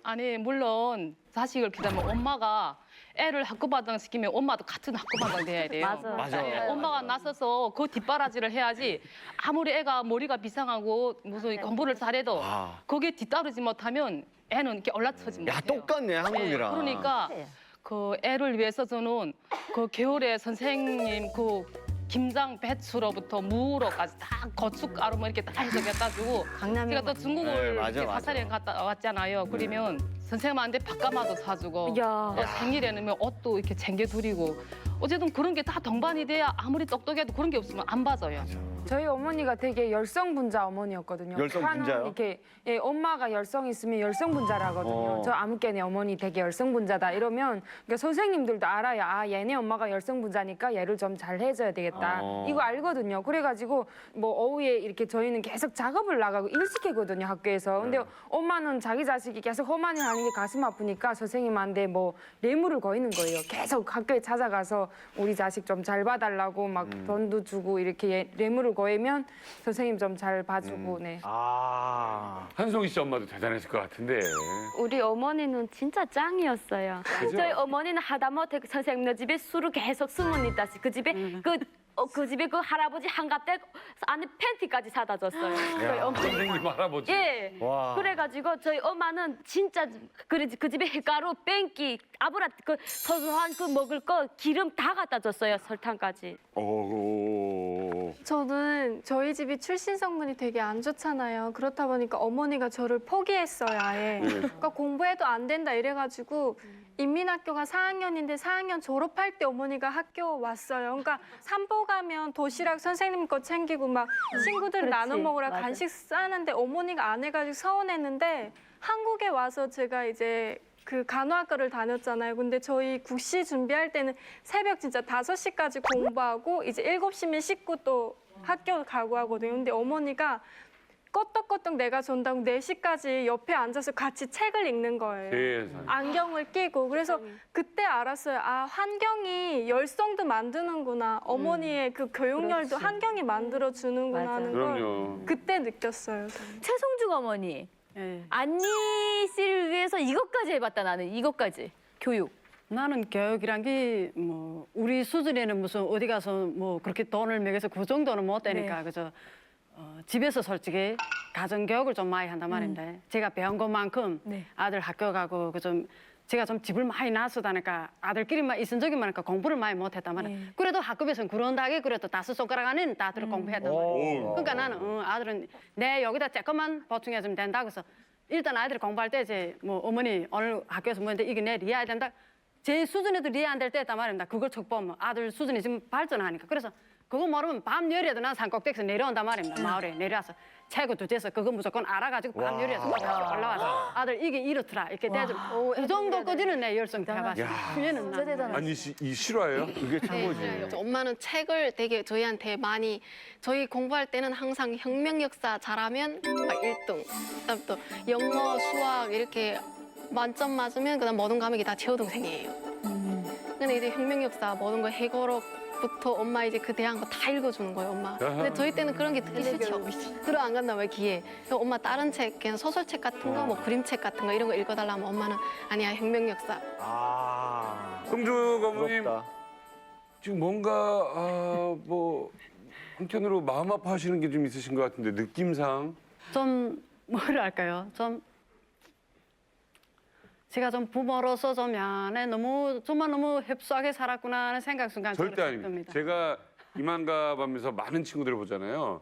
아니 물론 자식을 기다리면 엄마가 애를 학급반장 시키면 엄마도 같은 학급반장 돼야 돼요. 맞아. 네, 엄마가 나서서 그 뒷바라지를 해야지 아무리 애가 머리가 비상하고 무슨 공부를 잘해도 거기에 뒤따르지 못하면 애는 이렇게 올라서지 못해요. 야, 똑같네, 한국이랑. 그러니까 그 애를 위해서 저는 그 겨울에 선생님 그 김장 배추로부터 무로까지 다 고춧가루 뭐 이렇게 다 해서 갖다 주고 제가 또 중국을 네, 맞아, 이렇게 맞아. 사살에 갔다 왔잖아요. 그러면 선생님한테 밥가마도 사주고 야. 또 생일에는 뭐 옷도 이렇게 챙겨드리고 어쨌든 그런 게 다 동반이 돼야 아무리 똑똑해도 그런 게 없으면 안 봐줘요. 저희 어머니가 되게 열성분자 어머니였거든요. 열성분자요? 하는 이렇게 예, 엄마가 열성 있으면 열성분자라거든요. 저 아무개네 어머니 되게 열성분자다 이러면 그러니까 선생님들도 알아요. 아 얘네 엄마가 열성분자니까 얘를 좀 잘 해줘야 되겠다. 이거 알거든요. 그래가지고 뭐 오후에 이렇게 저희는 계속 작업을 나가고 일 시키거든요 학교에서. 근데 엄마는 자기 자식이 계속 험한일 하는 게 가슴 아프니까 선생님한테 뭐 뇌물을 거이는 거예요. 계속 학교에 찾아가서 우리 자식 좀 잘 봐달라고 막 돈도 주고 이렇게 뇌물을 거이면 선생님 좀 잘 봐주고 네. 한송이 씨 엄마도 대단했을 것 같은데. 우리 어머니는 진짜 짱이었어요. 저희 어머니는 하다못해 그 선생님 집에 술을 계속 숨은 있다시 그 집에 그 집에 그 할아버지 한가댁 안에 팬티까지 사다 줬어요. 저희 어머니. 선생님 할아버지. 예. 와. 그래가지고 저희 엄마는 진짜 그 집에 햇가루, 뺑기, 아브라 그 소소한 그 먹을 거 기름 다 갖다 줬어요. 설탕까지. 저는 저희 집이 출신 성분이 되게 안 좋잖아요. 그렇다 보니까 어머니가 저를 포기했어요, 아예. 그러니까 공부해도 안 된다 이래가지고 인민학교가 4학년인데 4학년 졸업할 때 어머니가 학교 왔어요. 그러니까 산보 가면 도시락 선생님 거 챙기고 막 친구들 그렇지, 나눠 먹으라 맞아. 간식 싸는데 어머니가 안 해가지고 서운했는데 한국에 와서 제가 이제 그 간호학과를 다녔잖아요. 근데 저희 국시 준비할 때는 새벽 진짜 5시까지 공부하고 이제 7시면 씻고 또 학교 가고 하거든요. 근데 어머니가 껐떡껐떡 내가 전다고 4시까지 옆에 앉아서 같이 책을 읽는 거예요. 세상에. 안경을 끼고. 그래서 그때 알았어요. 아, 환경이 열성도 만드는구나. 어머니의 그 교육열도 그렇지. 환경이 만들어주는구나 맞아. 하는 걸 그럼요. 그때 느꼈어요. 저는. 최송중 어머니. 예. 안니 씨를 위해서 이것까지 해봤다 나는 이것까지 교육. 나는 교육이란 게 뭐 우리 수준에는 무슨 어디 가서 뭐 그렇게 돈을 매겨서 그 정도는 못 되니까 그저 집에서 솔직히 가정 교육을 좀 많이 한단 말인데 제가 배운 것만큼 아들 학교 가고 그 좀 제가 좀 집을 많이 놔서다니까 아들끼리만 있은 적이 많으니까 공부를 많이 못했단 말이야. 그래도 학급에서는 그런다게 그래도 5손가락 안에는 다들 공부했단 말이야. 그러니까 나는 아들은 내 여기다 조금만 보충해주면 된다 그래서 일단 아이들이 공부할 때 이제 뭐 어머니 오늘 학교에서 뭐인데 이게 내일 이해해야 된다. 제 수준에도 이해 안 될 때 있단 말입니다. 그걸 척보면 아들 수준이 지금 발전하니까. 그래서 그거 모르면 밤 열이라도 난 산꼭대기에서 내려온단 말입니다. 마을에 내려와서 최고 두째서 그거 무조건 알아가지고 밤 열이에서 올라와서 아들 이게 이렇더라 이렇게 대주고 그 정도까지는 내 열성 해봤어요. 훈련은 진짜 대단하다. 아니 이 실화예요? 그게 최고지. 네, 엄마는 책을 되게 저희한테 많이 저희 공부할 때는 항상 혁명 역사 잘하면 막 1등. 그다음 또 영어, 수학 이렇게 만점 맞으면 그다음 모든 과목이 다 제 여동생이에요. 근데 이제 혁명 역사 모든 거 해거록부터 엄마 이제 그 대한 거 다 읽어주는 거예요, 엄마. 근데 저희 때는 그런 게 듣기 싫죠. 들어 안 간다 왜 기회. 그래서 엄마 다른 책, 그냥 소설책 같은 거, 뭐 그림책 같은 거 이런 거 읽어달라면 엄마는 아니야 혁명 역사. 송주 어머님 부럽다. 지금 뭔가 뭐 한편으로 마음 아파하시는 게 좀 있으신 것 같은데 느낌상 좀 뭐랄까요? 좀 제가 좀 부모로서 좀 안에 너무 정말 너무 협소하게 살았구나 하는 생각 순간 절대 아닙니다. 제가 이만가하면서 많은 친구들을 보잖아요.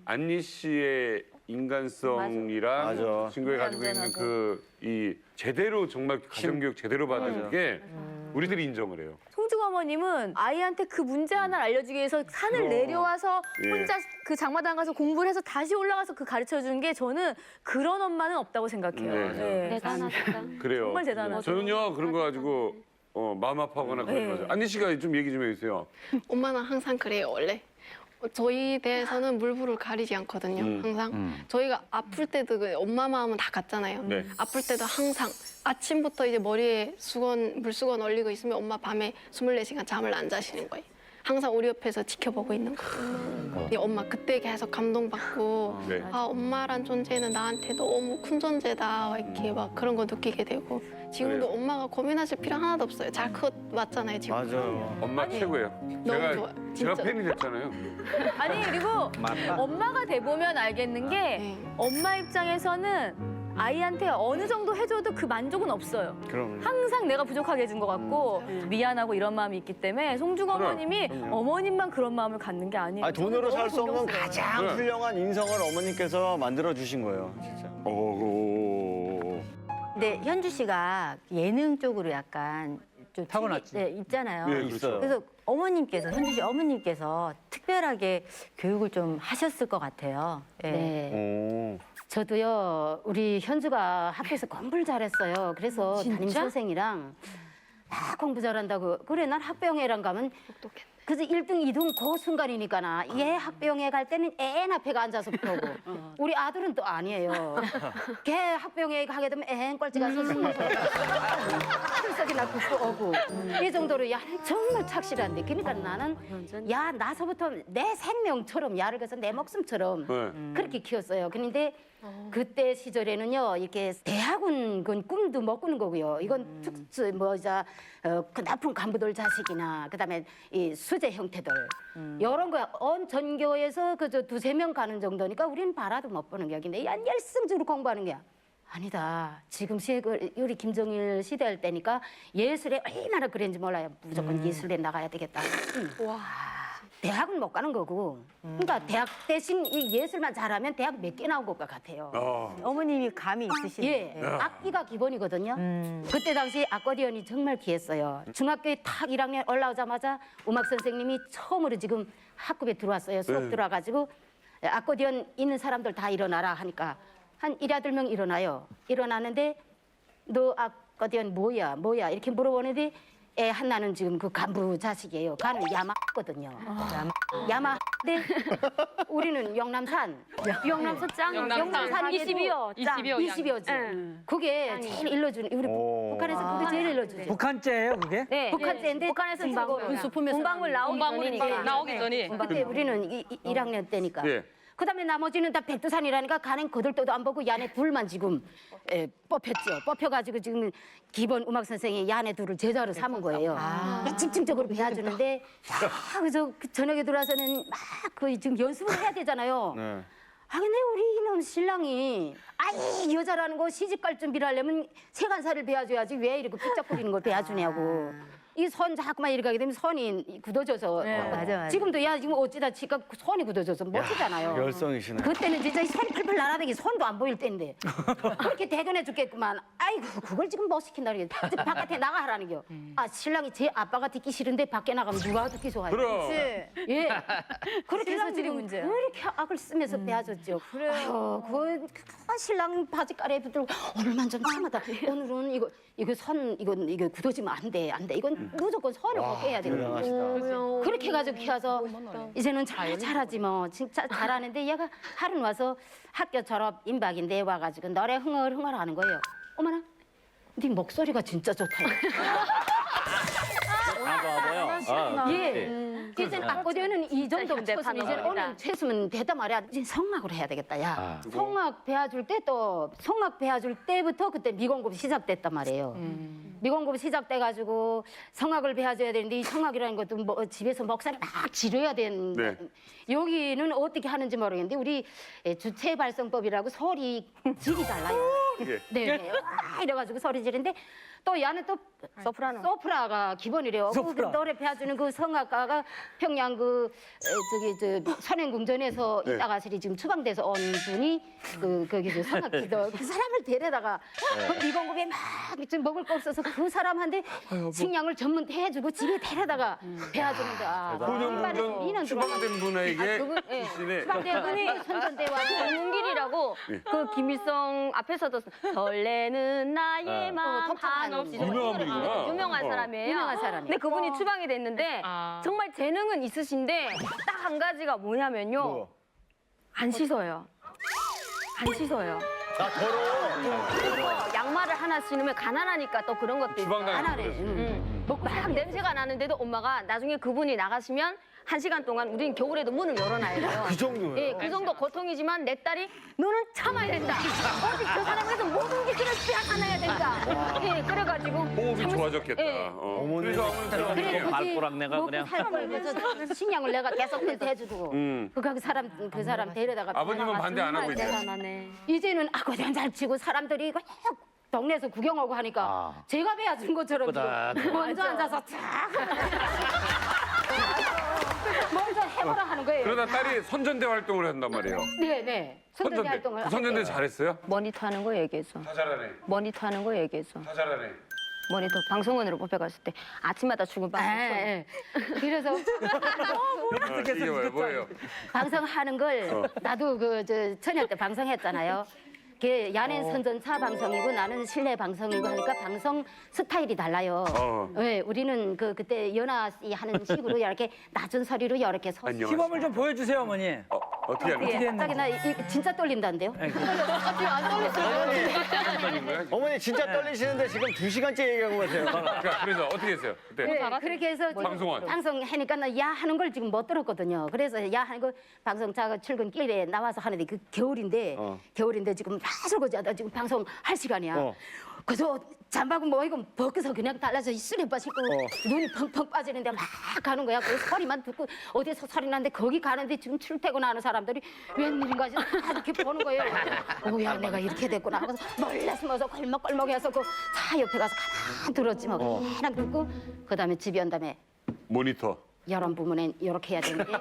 안니 씨의 인간성이랑 맞아. 친구가 가지고 있는 그 이 제대로 정말 가정교육 제대로 받은 게 우리들이 인정을 해요. 송중 어머님은 아이한테 그 문제 하나를 알려주기 위해서 산을 내려와서 예. 혼자 그 장마당 가서 공부를 해서 다시 올라가서 그 가르쳐 주는 게 저는 그런 엄마는 없다고 생각해요. 네. 네. 대단하다. 그래요. 정말 대단하죠. 저는요 그런 거 가지고 마음 아파하거나 그런 거. 안니 씨가 좀 얘기 좀 해주세요. 엄마는 항상 그래요, 원래. 저희 대에서는 물불을 가리지 않거든요, 항상. 저희가 아플 때도 그 엄마 마음은 다 같잖아요. 네. 아플 때도 항상 아침부터 이제 머리에 물수건 올리고 있으면 엄마 밤에 24시간 잠을 안 자시는 거예요. 항상 우리 옆에서 지켜보고 있는 거예요. 이 엄마 그때 계속 감동받고 네. 아 엄마란 존재는 나한테 너무 큰 존재다 이렇게 막 그런 거 느끼게 되고 지금도 그래요. 엄마가 고민하실 필요 하나도 없어요. 잘 맞잖아요, 지금. 맞아요. 엄마 최고예요. 너무 좋아요, 제가 진짜. 팬이 됐잖아요. 아니 그리고 엄마가 돼 보면 알겠는 게 네. 엄마 입장에서는 아이한테 어느 정도 해줘도 그 만족은 없어요. 그럼. 항상 내가 부족하게 해준 것 같고 미안하고 이런 마음이 있기 때문에 송중 어머님이 어머님만 그런 마음을 갖는 게 아니에요. 아니, 돈으로 살 수 없는 너무 가장 네. 훌륭한 인성을 어머니께서 만들어 주신 거예요, 진짜. 근데 현주 씨가 예능 쪽으로 약간 좀 타고났지. 네, 있잖아요. 네, 그렇죠. 그래서 어머님께서 현주 씨 어머님께서 특별하게 교육을 좀 하셨을 것 같아요. 예. 네. 오. 저도요, 우리 현주가 학교에서 공부를 잘했어요. 그래서 담임 선생이랑 다 공부 잘한다고. 그래, 난 학병회랑 가면 그래서 1등, 2등 그 순간이니까나 얘 학병회 갈 때는 애 앞에가 앉아서 보고 우리 아들은 또 아니에요. 걔 학병회 가게 되면 애 꼴찌 가서 출석이나 굽고 오고 이 정도로 야 정말 착실한데 그러니까 나는 야 나서부터 내 생명처럼 야를 그래서 내 목숨처럼 네. 그렇게 키웠어요. 그런데 그때 시절에는요 이렇게 대학은 그건 꿈도 못 꾸는 거고요. 이건 특수 그 나쁜 간부들 자식이나 그다음에 이 수재 형태들 이런 거 온 전교에서 그저 2~3명 가는 정도니까 우리는 바라도 못 보는 격인데 야 열성적으로 공부하는 거야. 아니다. 지금 우리 김정일 시대 할 때니까 예술에 얼마나 그랬는지 몰라요. 무조건 예술에 나가야 되겠다. 와. 대학은 못 가는 거고. 그러니까 대학 대신 이 예술만 잘하면 대학 몇 개 나온 것 같아요. 어머님이 감이 있으시네. 예, 악기가 기본이거든요. 그때 당시 아코디언이 정말 귀했어요. 중학교에 탁 1학년 올라오자마자 음악 선생님이 처음으로 지금 학급에 들어왔어요. 수업 들어와가지고 아코디언 있는 사람들 다 일어나라 하니까 한 1~2명 일어나요. 일어나는데 너 아코디언 뭐야 이렇게 물어보는데 애 하나는 지금 그 간부 자식이에요. 가는 야마거든요. 야마인데 우리는 영남산. 영남산 짱. 영남산 22호. 짱. 22호지. 그게 제일 일러주는 우리 북한에서 그게 제일 일러주죠. 북한제예요, 그게? 네. 북한제인데 북한에서 문방구를 나오기 전에. 그때 우리는 1학년 때니까. 예. 그다음에 나머지는 다 백두산이라니까 가는 거들떠도 안 보고 야네 둘만 지금 뽑혔죠. 뽑혀가지고 지금 기본 음악 선생이 야네 둘을 제자로 삼은 거예요. 집중적으로 배워주는데 그래서 저녁에 들어와서는 막 그 지금 연습을 해야 되잖아요. 네. 근데 우리 이놈 신랑이 이 여자라는 거 시집 갈 준비를 하려면 세간살을 배워줘야지 왜 이렇게 삐쩍거리는 걸 배워주냐고. 이 손 자꾸만 이렇게 하게 되면 손이 굳어져서 맞아. 지금도 야 지금 어찌다 치까 손이 굳어져서 못 치잖아요. 열성이시네. 그때는 진짜 이 손이 펄펄 날아다니 손도 안 보일 때인데 그렇게 대견해 죽겠구만. 아이고 그걸 지금 못 시킨다 그래. 바깥에 나가 하라는 겨. 아 신랑이 제 아빠가 듣기 싫은데 밖에 나가면 누가 듣기 좋아요. 그럼. 예. 그렇게 해서 신랑들이 지금 문제야. 그렇게 악을 쓰면서 배워줬죠. 그래요. 그 신랑 바지가래 붙들고 오늘만 좀 참아다. 오늘은 이거 선 이거 굳어지면 안 돼. 이건 무조건 선을 꼭 해야 되거든요. 그렇게 해가지고 키워서 이제는 잘하지 뭐. 진짜 잘하는데 얘가 하루는 와서 학교 졸업 임박인데 와가지고 노래 흥얼흥얼 하는 거예요. 어머나, 네 목소리가 진짜 좋다. 예. 이제 아코디언은 이 정도 쳤으면 이제 오늘 최소면 배다 말이야. 이제 성악을 해야 되겠다. 야. 성악 배워줄 때 또 성악 배워줄 때부터 그때 미공급 시작됐단 말이에요. 미공급 시작돼가지고 성악을 배워줘야 되는데 이 성악이라는 것도 뭐 집에서 목소리 막 지르야 되는. 네. 여기는 어떻게 하는지 모르겠는데 우리 주체 발성법이라고 소리 질이 달라요. 네. 이래가지고 소리 지르는데 또 얘는 또 소프라가 기본이래요. 그 노래 배워주는 그 성악가가 평양 저 선행궁전에서 있다가 지금 추방돼서 온 분이 거기 성악기도 그 사람을 데려다가 그 미공급에 막 지금 먹을 거 없어서 그 사람한테 식량을 전문 해주고 집에 데려다가 배워주는데 선영궁전 추방된 분에게 주시네. 추방된 분이 선전대 와서 정문길이라고 그 김일성 앞에서도 설레는 나의 마음 한없이 유명한 분이구나. 유명한 사람이에요. 유명한 사람이에요. 근데 그분이 추방이 됐는데 정말 재능은 있으신데 딱 한 가지가 뭐냐면요. 안 씻어요. 안 씻어요. 그래서 양말을 하나 신으면 가난하니까 또 그런 것도 있어요. 주방장이 안 하래. 막 냄새가 나는데도 엄마가 나중에 그분이 나가시면 1시간 동안 우리는 겨울에도 문을 열어놔야 돼요. 그 정도예요? 예, 그 정도 고통이지만 내 딸이 너는 참아야 된다. 어디 저 사람에서 모든 기술을 빼앗아내야 된다. 예, 그래가지고 호흡이 좋아졌겠다. 예. 그래서 어머니 그래 발꼬락내가 그냥 그래서 식량을 내가 계속 해주고 그 사람 데려다가 아버님은 반대 안 하고 있어요. 이제는 아코디언 잘 치고 사람들이 그냥 동네에서 구경 오고 하니까 제가 배워준 것처럼 지금 먼저 앉아서 쫙 먼저 해보라 하는 거예요. 그러다 딸이 선전대 활동을 한단 말이에요. 네. 선전대 활동을 선전대 잘했어요? 모니터 하는 거 얘기했어. 다 잘하네. 모니터 하는 거 얘기했어. 다 잘하네. 모니터 방송원으로 뽑혀갔을 때 아침마다 출근 방송. 그래서 이게 뭐예요? 방송하는 걸 나도 처녀 때 방송했잖아요. 그 야는 선전차 방송이고 나는 실내 방송이고 하니까 방송 스타일이 달라요. 네, 우리는 그때 연하씨 하는 식으로 이렇게 낮은 소리로 이렇게 시범을 좀 보여주세요, 어머니. 어떻게 하는 거예요? 갑자기 나 진짜 떨린다는데요? 어머니 진짜 떨리시는데 지금 2시간째 얘기한 것 같아요. 그래서 어떻게 했어요? 그때? 네, 그렇게 해서 방송원. 방송하니까 나 야 하는 걸 지금 못 들었거든요. 그래서 야 하는 거 방송차 출근길에 나와서 하는데 그 겨울인데 지금 막 설거지하다 지금 방송할 시간이야. 그래서 잠바고 뭐 이거 벗겨서 그냥 달라서 슬리퍼 신고 눈이 펑펑 빠지는데 막 가는 거야. 그 소리만 듣고 어디서 소리 나는데 거기 가는데 지금 출퇴근하는 사람들이 웬일인가 다 이렇게 보는 거예요. 오야 내가 이렇게 됐구나. 그래서 몰래 숨어서 걸먹걸먹해서 그 차 옆에 가서 가만 들었지 뭐. 그냥 듣고 그다음에 집에 온 다음에 모니터. 여론 부문엔 이렇게 해야 되는데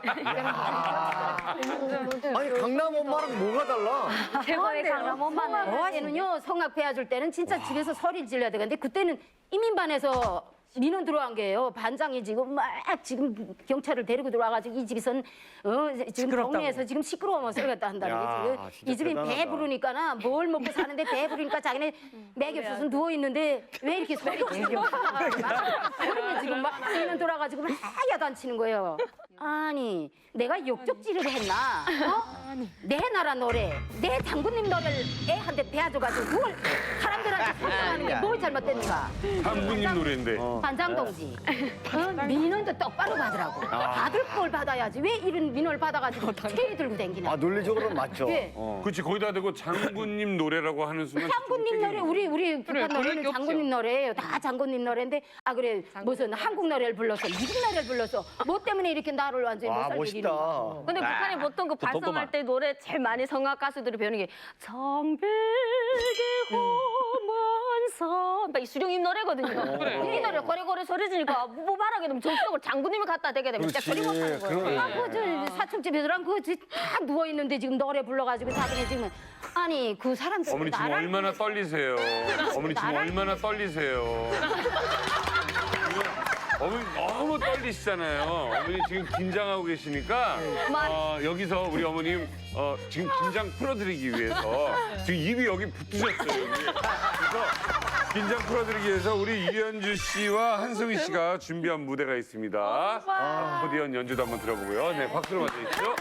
아니 강남 엄마랑 뭐가 달라? 최고의 강남 엄마는 때는요 성악 배워줄 때는 진짜 집에서 소리를 질러야 되는데 그때는 이민반에서 민원 들어간 게요. 반장이 지금 막 지금 경찰을 데리고 들어와가지고 이 집에선 지금 시끄럽다고. 동네에서 지금 시끄러워서 쓰겠다 한다는 게 지금 이 집이 배 부르니까나 뭘 먹고 사는데 배 부르니까 자기네 맥이 없어서 누워 있는데 왜 이렇게 소리가 그러면 지금 막 민원 들어와가지고 막 야단치는 거예요. 아니 내가 욕적질을 했나? 내 나라 노래, 내 장군님 노래를 애한테 배워줘가지고 그걸 사람들한테 설명하는 게 뭘 잘못됐는가? 장군님 노래인데. 반장 동지, 민원도 똑바로 받으라고. 받을 걸 받아야지. 왜 이런 민원을 받아가지고 체리 들고 다니냐? 논리적으로는 맞죠. 네. 그렇지 거기다 대고 장군님 노래라고 하는 순간 장군님 노래 우리 북한 노래는 장군님 노래예요. 다 장군님 노래인데 그래 무슨 한국 노래를 불러서 미국 노래를 불러서 뭐 때문에 이렇게 나를 완전히 못 살게 멋있다. 근데 북한이 보통 그 발성할 때 그때 노래 제일 많이 성악 가수들이 배우는 게 정백의 험한 이 수령님 노래거든요. 그래. 이 노래 고래고래 소리 지니까 뭐 말하게 되면 정수적으로 장군님을 갖다 대게 되면 진짜 소리 못하는 거예요. 그 사춘집에서랑 그다 누워 있는데 지금 노래 불러가지고 사진에 지금 아니 그 사람들 어머니 지금 얼마나 떨리세요? 어머니 지금 얼마나 떨리세요? 어머니 너무 떨리시잖아요. 어머니 지금 긴장하고 계시니까 여기서 우리 어머님 지금 긴장 풀어드리기 위해서 지금 입이 여기 붙으셨어요. 여기. 그래서 긴장 풀어드리기 위해서 우리 이현주 씨와 한송이 씨가 준비한 무대가 있습니다. 아코디언 연주도 한번 들어보고요. 네, 박수로 맞이해주시죠.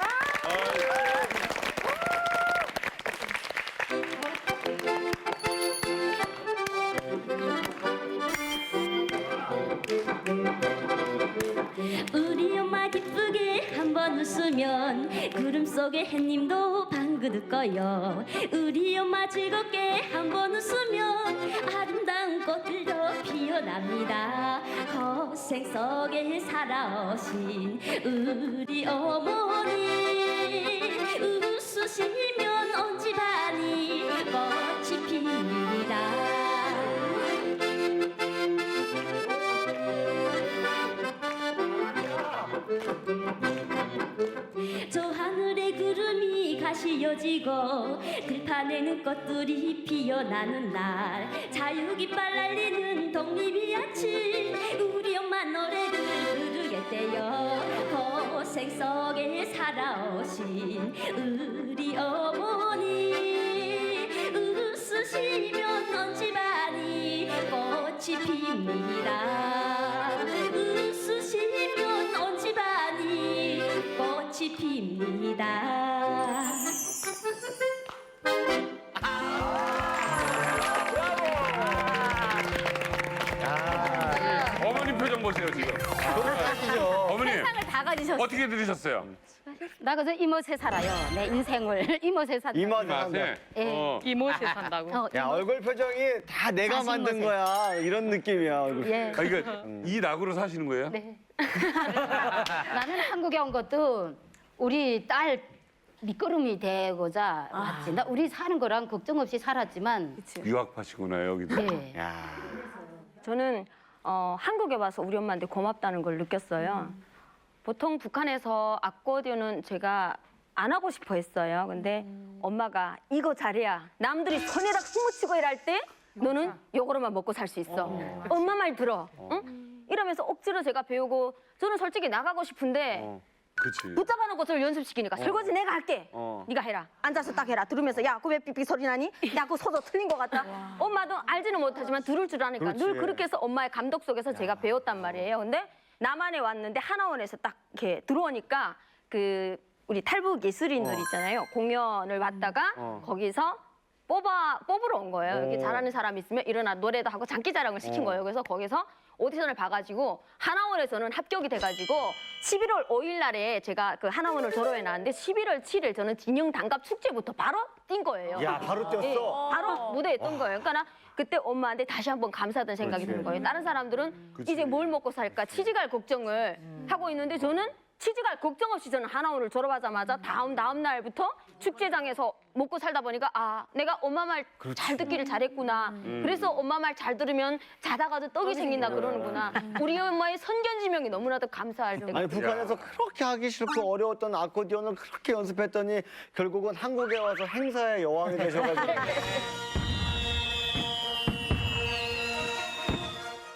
우리 엄마 기쁘게 한번 웃으면 구름 속의 햇님도 방긋 거요. 우리 엄마 즐겁게 한번 웃으면 아름다운 꽃들도 피어납니다. 고생 속에 살아오신 우리 어머니 웃으시면 온 집안이 꽃이 핍니다. 저 하늘에 구름이 가시어지고 들판에는 꽃들이 피어나는 날 자유깃발 날리는 독립이 아침 우리 엄마 노래를 부르겠대요. 고생 속에 살아오신 우리 어머니 웃으시면 온 집안이 꽃이 핍니다. 웃으시면 온 집안이 꽃이 핍니다. 어머님 표정 보세요 지금. 어머님 세상을 다 가지셨어. 어떻게 들으셨어요? 나 그저 이모새 살아요. 내 인생을 이모새 산다. 맛에. 예. 이모새 산다고. 야 얼굴 표정이 다 내가 만든 거야 이런 느낌이야. 얼굴. 예. 그러니까 이 낙으로 사시는 거예요? 네. 나는 한국에 온 것도 우리 딸 밑거름이 되고자 왔지. 나 우리 사는 거랑 걱정 없이 살았지만. 유학파시구나 여기도. 네. 저는 한국에 와서 우리 엄마한테 고맙다는 걸 느꼈어요. 보통 북한에서 아코디언은 제가 안 하고 싶어 했어요. 근데 엄마가 이거 잘해야 남들이 손에다 흙 묻히고 일할 때 너는 요거로만 먹고 살 수 있어. 엄마 말 들어. 응? 이러면서 억지로 제가 배우고 저는 솔직히 나가고 싶은데 그치. 붙잡아놓고 저를 연습시키니까 설거지 내가 할게. 네가 해라. 앉아서 딱 해라. 들으면서 야, 그거 왜 삑삑 소리 나니? 야, 그거 소도 틀린 것 같다. 엄마도 알지는 못하지만 들을 줄 아니까 그렇지. 늘 그렇게 해서 엄마의 감독 속에서 제가 배웠단 말이에요. 근데 남한에 왔는데 하나원에서 딱 이렇게 들어오니까 그 우리 탈북 예술인들 있잖아요. 공연을 왔다가 거기서 뽑으러 온 거예요. 이렇게 잘하는 사람이 있으면 일어나 노래도 하고 장기자랑을 시킨 거예요. 그래서 거기서 오디션을 봐가지고 하나원에서는 합격이 돼가지고 11월 5일 날에 제가 그 하나원을 졸업해 나왔는데 11월 7일 저는 진영 단갑 축제부터 바로 뛴 거예요. 야 바로 뛰었어. 예, 바로 무대에 뜬 거예요. 그러니까 나 그때 엄마한테 다시 한번 감사하다는 생각이 드는 거예요. 다른 사람들은 이제 뭘 먹고 살까 취직할 걱정을 하고 있는데 저는 취직할 걱정 없이 저는 하나원을 졸업하자마자 다음 날부터 축제장에서 먹고 살다 보니까 아 내가 엄마 말 잘 듣기를 잘했구나. 그래서 엄마 말 잘 들으면 자다가도 떡이 생긴다 그러는구나. 우리 엄마의 선견지명이 너무나도 감사할 때가 아니 북한에서 그렇게 하기 싫고 어려웠던 아코디언을 그렇게 연습했더니 결국은 한국에 와서 행사의 여왕이 되셔가지고.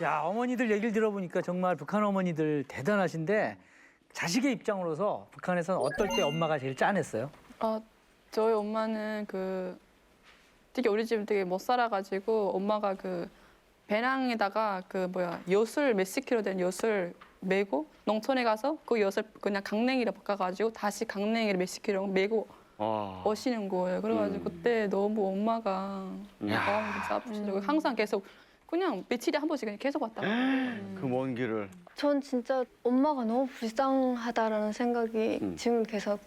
야, 어머니들 얘기를 들어보니까 정말 북한 어머니들 대단하신데 자식의 입장으로서 북한에서는 어떨 때 엄마가 제일 짠했어요? 저희 엄마는 되게 우리 집 되게 못 살아가지고 엄마가 배낭에다가 엿을 몇십 킬로 된 엿을 메고 농촌에 가서 그 엿을 그냥 강냉이로 바꿔가지고 다시 강냉이를 몇십 킬로 메고 오시는 거예요. 그래가지고 그때 너무 엄마가 마음이 진짜 아프시더라고요. 항상 계속 그냥 며칠에 한 번씩 그냥 계속 왔다. 그 먼 길을. 전 진짜 엄마가 너무 불쌍하다라는 생각이 지금 계속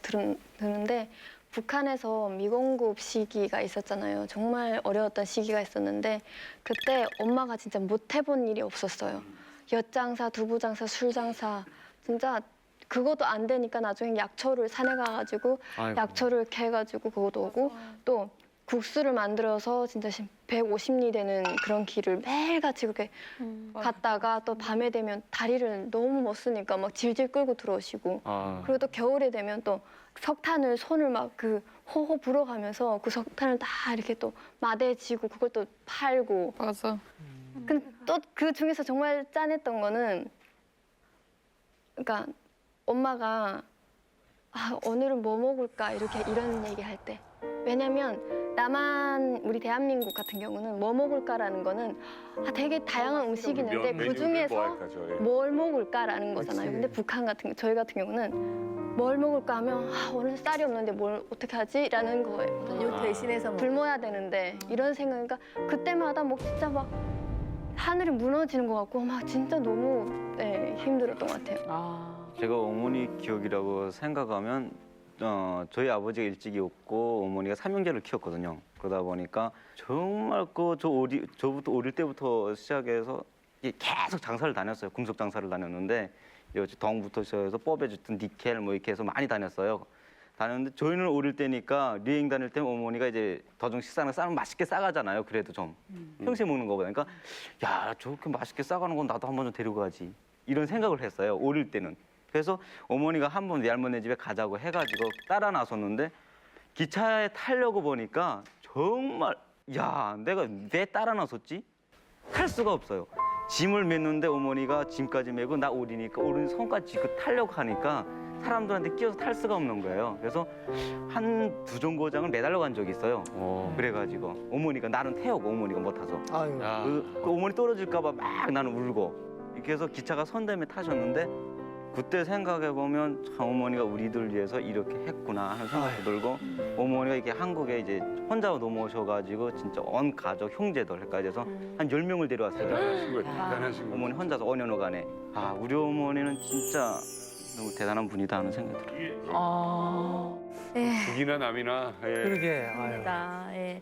드는데 북한에서 미공급 시기가 있었잖아요. 정말 어려웠던 시기가 있었는데 그때 엄마가 진짜 못 해본 일이 없었어요. 엿장사, 두부장사, 술장사 진짜 그것도 안 되니까 나중에 약초를 산에 가가지고 아이고. 약초를 캐가지고 그것도 오고 또 국수를 만들어서 진짜 150리 되는 그런 길을 매일같이 그렇게 갔다가 또 밤에 되면 다리를 너무 못 쓰니까 막 질질 끌고 들어오시고 아. 그리고 또 겨울에 되면 또 석탄을 손을 막 그 호호 불어가면서 그 석탄을 다 이렇게 또 마대지고 그걸 또 팔고 맞아. 근데 또 그 중에서 정말 짠했던 거는 그러니까 엄마가 아, 오늘은 뭐 먹을까 이렇게 이런 얘기할 때 왜냐면 남한 우리 대한민국 같은 경우는 뭐 먹을까라는 거는 아, 되게 다양한 음식이 있는데 그 중에서 뭘 먹을까라는 거잖아요. 근데 북한 같은 저희 같은 경우는 뭘 먹을까 하면 아, 오늘 쌀이 없는데 뭘 어떻게 하지라는 거예요. 대신해서 굶어야 되는데 이런 생각이니까 그때마다 뭐 진짜 막 하늘이 무너지는 것 같고 막 진짜 너무 네, 힘들었던 것 같아요. 제가 어머니 기억이라고 생각하면 저희 아버지가 일찍이었고 어머니가 삼형제를 키웠거든요. 그러다 보니까 정말 저부터 어릴 때부터 시작해서 계속 장사를 다녔어요. 금속 장사를 다녔는데 여기 덩부터 시작해서 뽑아줬던 니켈 뭐 이렇게 해서 많이 다녔어요. 다녔는데 저희는 어릴 때니까 여행 다닐 때 어머니가 이제 더중 식사는 싸면 맛있게 싸가잖아요. 그래도 좀 평소에 먹는 거보다. 그러니까 야 저렇게 맛있게 싸가는 건 나도 한번 좀 데리고 가지. 이런 생각을 했어요. 어릴 때는. 그래서 어머니가 한 번 내 할머니 집에 가자고 해가지고 따라 나섰는데 기차에 타려고 보니까 정말 야 내가 왜 따라 나섰지? 탈 수가 없어요. 짐을 맸는데 어머니가 짐까지 메고 나 어리니까 어른 손까지 짚고 타려고 하니까 사람들한테 끼어서 탈 수가 없는 거예요. 그래서 한 두 정거장을 매달려 간 적이 있어요. 그래가지고 어머니가 나는 태우고 어머니가 못 타서 그 어머니 떨어질까 봐 막 나는 울고 이렇게 해서 기차가 선 다음에 타셨는데 그때 생각해 보면 참 어머니가 우리들 위해서 이렇게 했구나 하는 생각이 들고 어머니가 이렇게 한국에 이제 혼자 넘어오셔가지고 진짜 온 가족 형제들까지 해서 한 10명을 데려왔어요. 대단하신 어머니 혼자서 5년간에 아 우리 어머니는 진짜 너무 대단한 분이다 하는 생각이 들어요. 북이나 남이나 그러게. 예.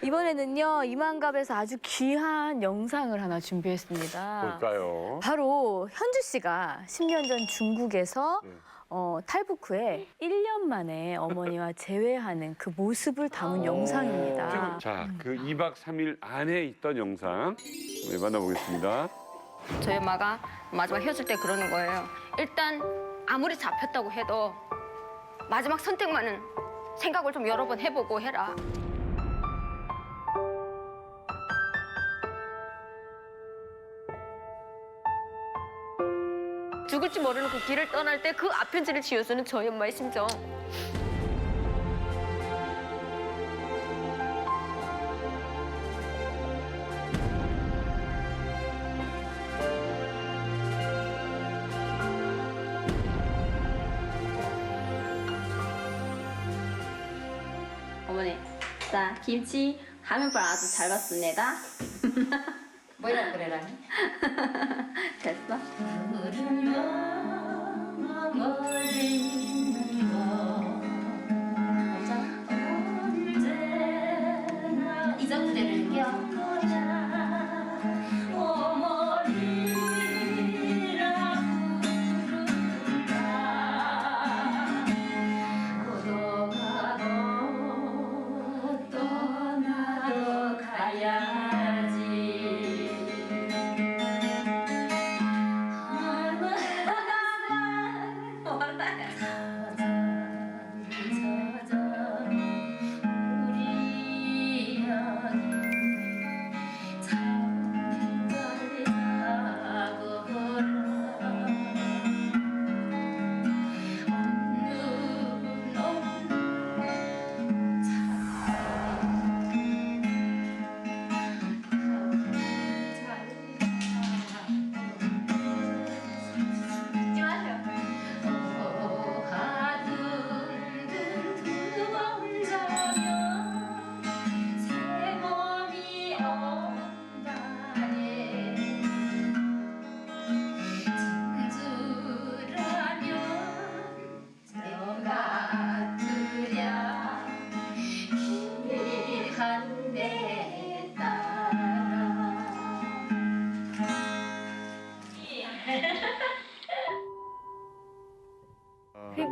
이번에는요 이만갑에서 아주 귀한 영상을 하나 준비했습니다. 볼까요? 바로 현주 씨가 10년 전 중국에서 탈북 후에 1년 만에 어머니와 재회하는 그 모습을 담은 영상입니다. 자, 그 2박 3일 안에 있던 영상 만나보겠습니다. 저희 엄마가 마지막 헤어질 때 그러는 거예요. 일단 아무리 잡혔다고 해도 마지막 선택만은 생각을 좀 여러 번 해보고 해라. 죽을지 모르는 그 길을 떠날 때 그 앞편지를 지어주는 저희 엄마의 심정. 어머니, 자 김치 화면빨 아주 잘 봤습니다. 뭐라 그래라? 됐어? 이 정도 되는겨?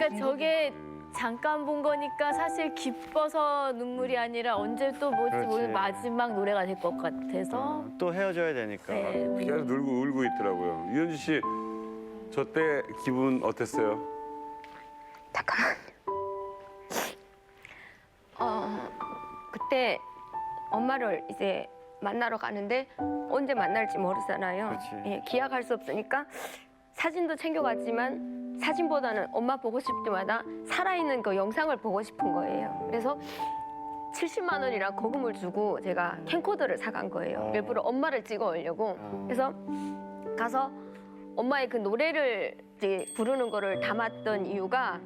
그러니까 저게 잠깐 본 거니까 사실 기뻐서 눈물이 아니라 언제 또 뭐지 그렇지. 오늘 마지막 노래가 될 것 같아서. 또 헤어져야 되니까. 네. 계속 울고 있더라고요. 유현지 씨, 저 때 기분 어땠어요? 그때 엄마를 이제 만나러 가는데 언제 만날지 모르잖아요. 그렇지. 예, 기약할 수 없으니까 사진도 챙겨갔지만 사진보다는 엄마 보고 싶을 때마다 살아있는 그 영상을 보고 싶은 거예요. 그래서 70만 원이랑 거금을 주고 제가 캠코더를 사간 거예요. 일부러 엄마를 찍어 오려고. 그래서 가서 엄마의 그 노래를 이제 부르는 거를 담았던 이유가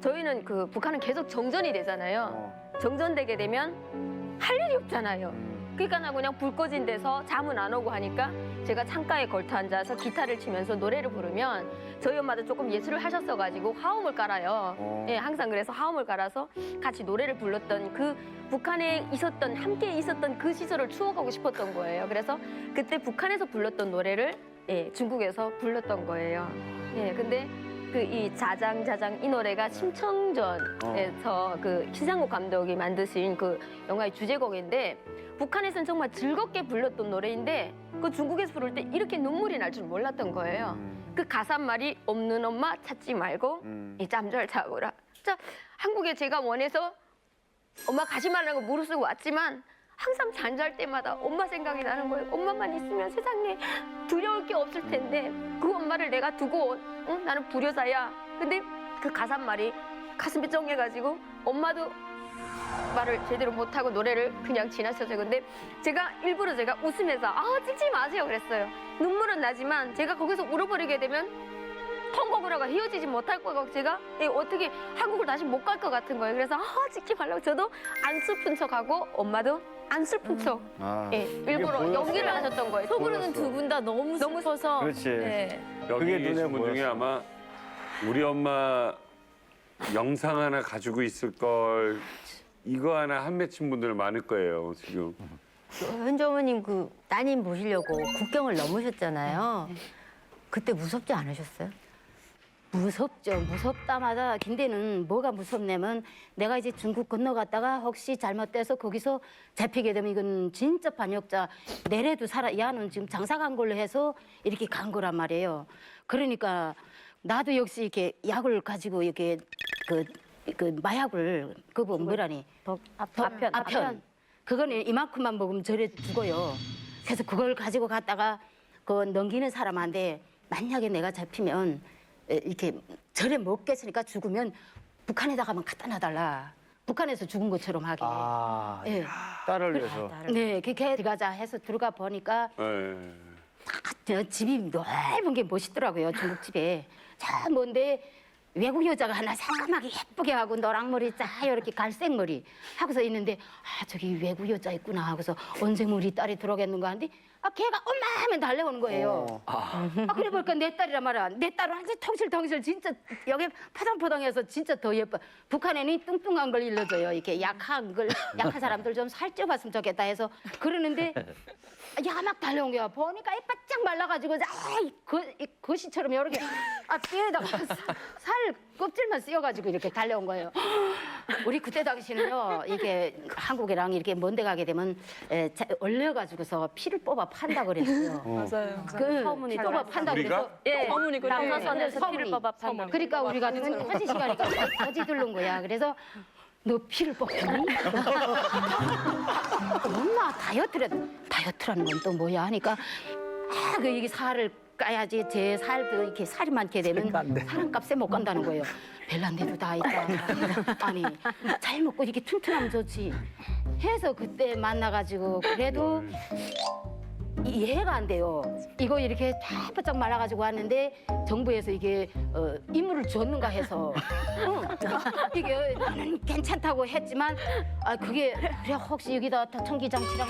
저희는 그 북한은 계속 정전이 되잖아요. 정전되게 되면 할 일이 없잖아요. 그러니까 나 그냥 불 꺼진 데서 잠은 안 오고 하니까 제가 창가에 걸터 앉아서 기타를 치면서 노래를 부르면 저희 엄마도 조금 예술을 하셨어가지고 화음을 깔아요. 예, 항상 그래서 화음을 깔아서 같이 노래를 불렀던 그 북한에 있었던 함께 있었던 그 시절을 추억하고 싶었던 거예요. 그래서 그때 북한에서 불렀던 노래를 예, 중국에서 불렀던 거예요. 예, 근데 그 이 자장 이 노래가 심청전에서 그 신상국 감독이 만드신 그 영화의 주제곡인데 북한에서는 정말 즐겁게 불렀던 노래인데 그 중국에서 부를 때 이렇게 눈물이 날 줄 몰랐던 거예요. 그 가사말이 없는 엄마 찾지 말고 이 잠잘 자고라. 진짜 한국에 제가 원해서 엄마 가지 말라고 무릎쓰고 왔지만 항상 잠잘 때마다 엄마 생각이 나는 거예요. 엄마만 있으면 세상에 두려울 게 없을 텐데 그 엄마를 내가 두고 응? 나는 불효자야. 근데 그 가사말이 가슴이 쩡해가지고 엄마도 말을 제대로 못하고 노래를 그냥 지나쳤어요. 근데 제가 일부러 제가 웃으면서 찍지 마세요 그랬어요. 눈물은 나지만 제가 거기서 울어버리게 되면 통곡을 하고 헤어지지 못할 거고 제가 어떻게 한국을 다시 못 갈 것 같은 거예요. 그래서 찍지 말라고 저도 안 슬픈 척하고 엄마도 안 슬픈 척 예, 일부러 보였어. 연기를 하셨던 거예요. 속으로는 두 분 다 너무 슬퍼서. 그렇지. 네. 여기 그게 계신 눈에 분 중에 보였어. 아마 우리 엄마 영상 하나 가지고 있을 걸 이거 하나 한 맺힌 분들 많을 거예요 지금. 현주 어머님 그 따님 보시려고 국경을 넘으셨잖아요. 그때 무섭지 않으셨어요? 무섭죠. 무섭다마다 근데는 뭐가 무섭냐면 내가 이제 중국 건너갔다가 혹시 잘못돼서 거기서 잡히게 되면 이건 진짜 반역자. 내래도 야는 지금 장사 간 걸로 해서 이렇게 간 거란 말이에요. 그러니까 나도 역시 이렇게 약을 가지고 이렇게 그 마약을 그거 뭐라니? 아편. 그거는 이만큼만 먹으면 절에 죽어요. 그래서 그걸 가지고 갔다가 그 넘기는 사람한테 만약에 내가 잡히면 이렇게 절에 먹겠으니까 죽으면 북한에다 가면 갖다 놔달라. 북한에서 죽은 것처럼 하게. 예. 딸을 위해서. 네, 그렇게 들어가자 해서 들어가 보니까 저 집이 넓은 게 멋있더라고요. 중국집에. 참 뭔데 외국 여자가 하나 새까맣게 예쁘게 하고 노랑머리 쫙 이렇게 갈색머리 하고서 있는데 저기 외국 여자 있구나 하고서 언제 우리 딸이 들어오겠는가 하는데 걔가 엄마 하면 달려오는 거예요. 그래 보니까 내 딸이란 말이야. 내 딸은 완전 통실통실 진짜 여기 파당파당해서 진짜 더 예뻐. 북한에는 뚱뚱한 걸 일러줘요. 이렇게 약한 사람들 좀 살쪄봤으면 좋겠다 해서 그러는데 야 막 달려온 거야. 보니까 이 바짝 말라가지고 거시처럼 이렇게 뼈에다가 살 껍질만 씌워가지고 이렇게 달려온 거예요. 우리 그때 당시는요 이게 한국이랑 이렇게 먼데 가게 되면 얼려가지고서 피를 뽑아 판다 그랬어요. 맞아요. 그 서문이 뽑아 판다 그래서 서문이 그래요. 남사선에서 피를 뽑아 판다. 그러니까 우리 같은 건 허지 시간이니까 허지 들른 거야. 그래서 너 피를 뽑겠니? 엄마 다이어트라는 건 또 뭐야 하니까 이게 살을 까야지 제 살도 이렇게 살이 많게 되면 사람값에 못 간다는 거예요. 벨란데도 다 있다. 아니 잘 먹고 이렇게 튼튼하면 좋지. 해서 그때 만나가지고 그래도 이해가 안 돼요. 이거 이렇게 다 바짝 말라가지고 왔는데 정부에서 이게 임무를 줬는가 해서 이게 나는 괜찮다고 했지만 그게 그래 혹시 여기다 청기장치랑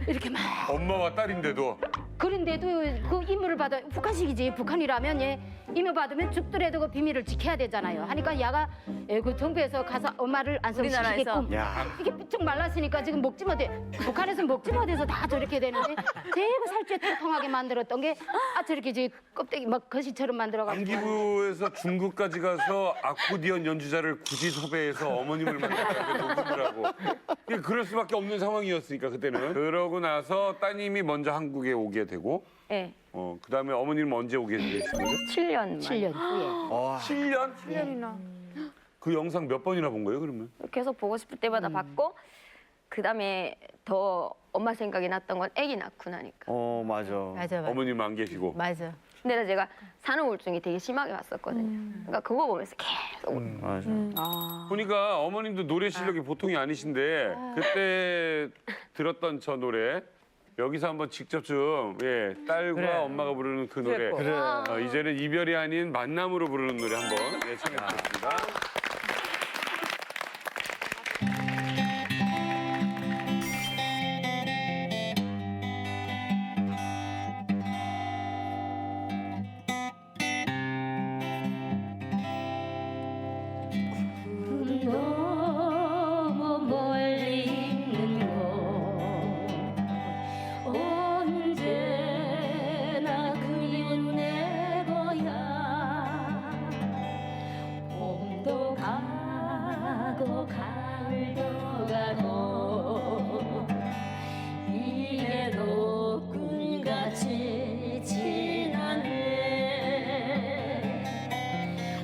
이렇게 막 엄마와 딸인데도 그런데도 그 임무를 받아 북한식이지. 북한이라면 얘 임무 받으면 죽더라도 그 비밀을 지켜야 되잖아요. 하니까 야가 그 정부에서 가서 엄마를 안성시키게끔 이게 삐쩍 말랐으니까 지금 먹지 못해. 북한에서 먹지 못해서 다 저렇게 되는데 대고 살찌 통통하게 만들었던 게 저렇게 이제 껍데기 막 거시처럼 만들어가지고. 안기부에서 중국까지 가서 아코디언 연주자를 굳이 섭외해서 어머님을 만나게 녹음을 하고 그럴 수밖에 없는 상황이었으니까 그때는. 그러고 나서 따님이 먼저 한국에 오게 되고 네. 그다음에 어머님은 언제 오게 되신 거죠? 7년. 7년 후에. 7년? 7년이나. 그 영상 몇 번이나 본 거예요, 그러면? 계속 보고 싶을 때마다 봤고 그다음에 더 엄마 생각이 났던 건 아기 낳고 나니까. 맞아. 맞아. 어머님 안 계시고. 맞아. 근데 제가 산후 우울증이 되게 심하게 왔었거든요. 그러니까 그거 보면서 계속 맞아. 보니까 어머님도 노래 실력이 보통이 아니신데 그때 들었던 저 노래 여기서 한번 직접 좀 딸과 그래. 엄마가 부르는 그 노래 그래. 이제는 이별이 아닌 만남으로 부르는 노래 한번 청해 보겠습니다. 너무 멀리 있는 곳 언제나 그리운 내 고향 봄도 가고 가을도 가고 이래도 꿈같이 지나네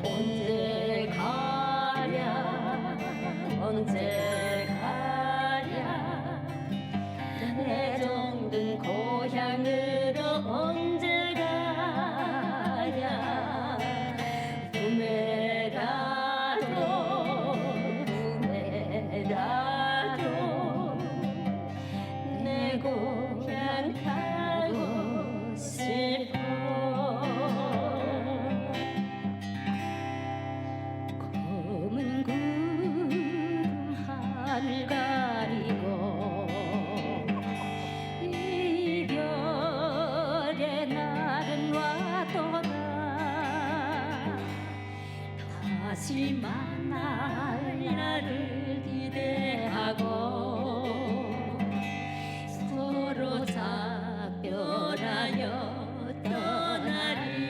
언제 가랴 언제 가랴 내 정든 고향으로 언제 가랴 꿈에라도 내 고향 가고 싶어 검은 구름 하늘 가리고 이별의 날은 와도다 다시 만날 날을 기대하고 서로 작별하여 떠나리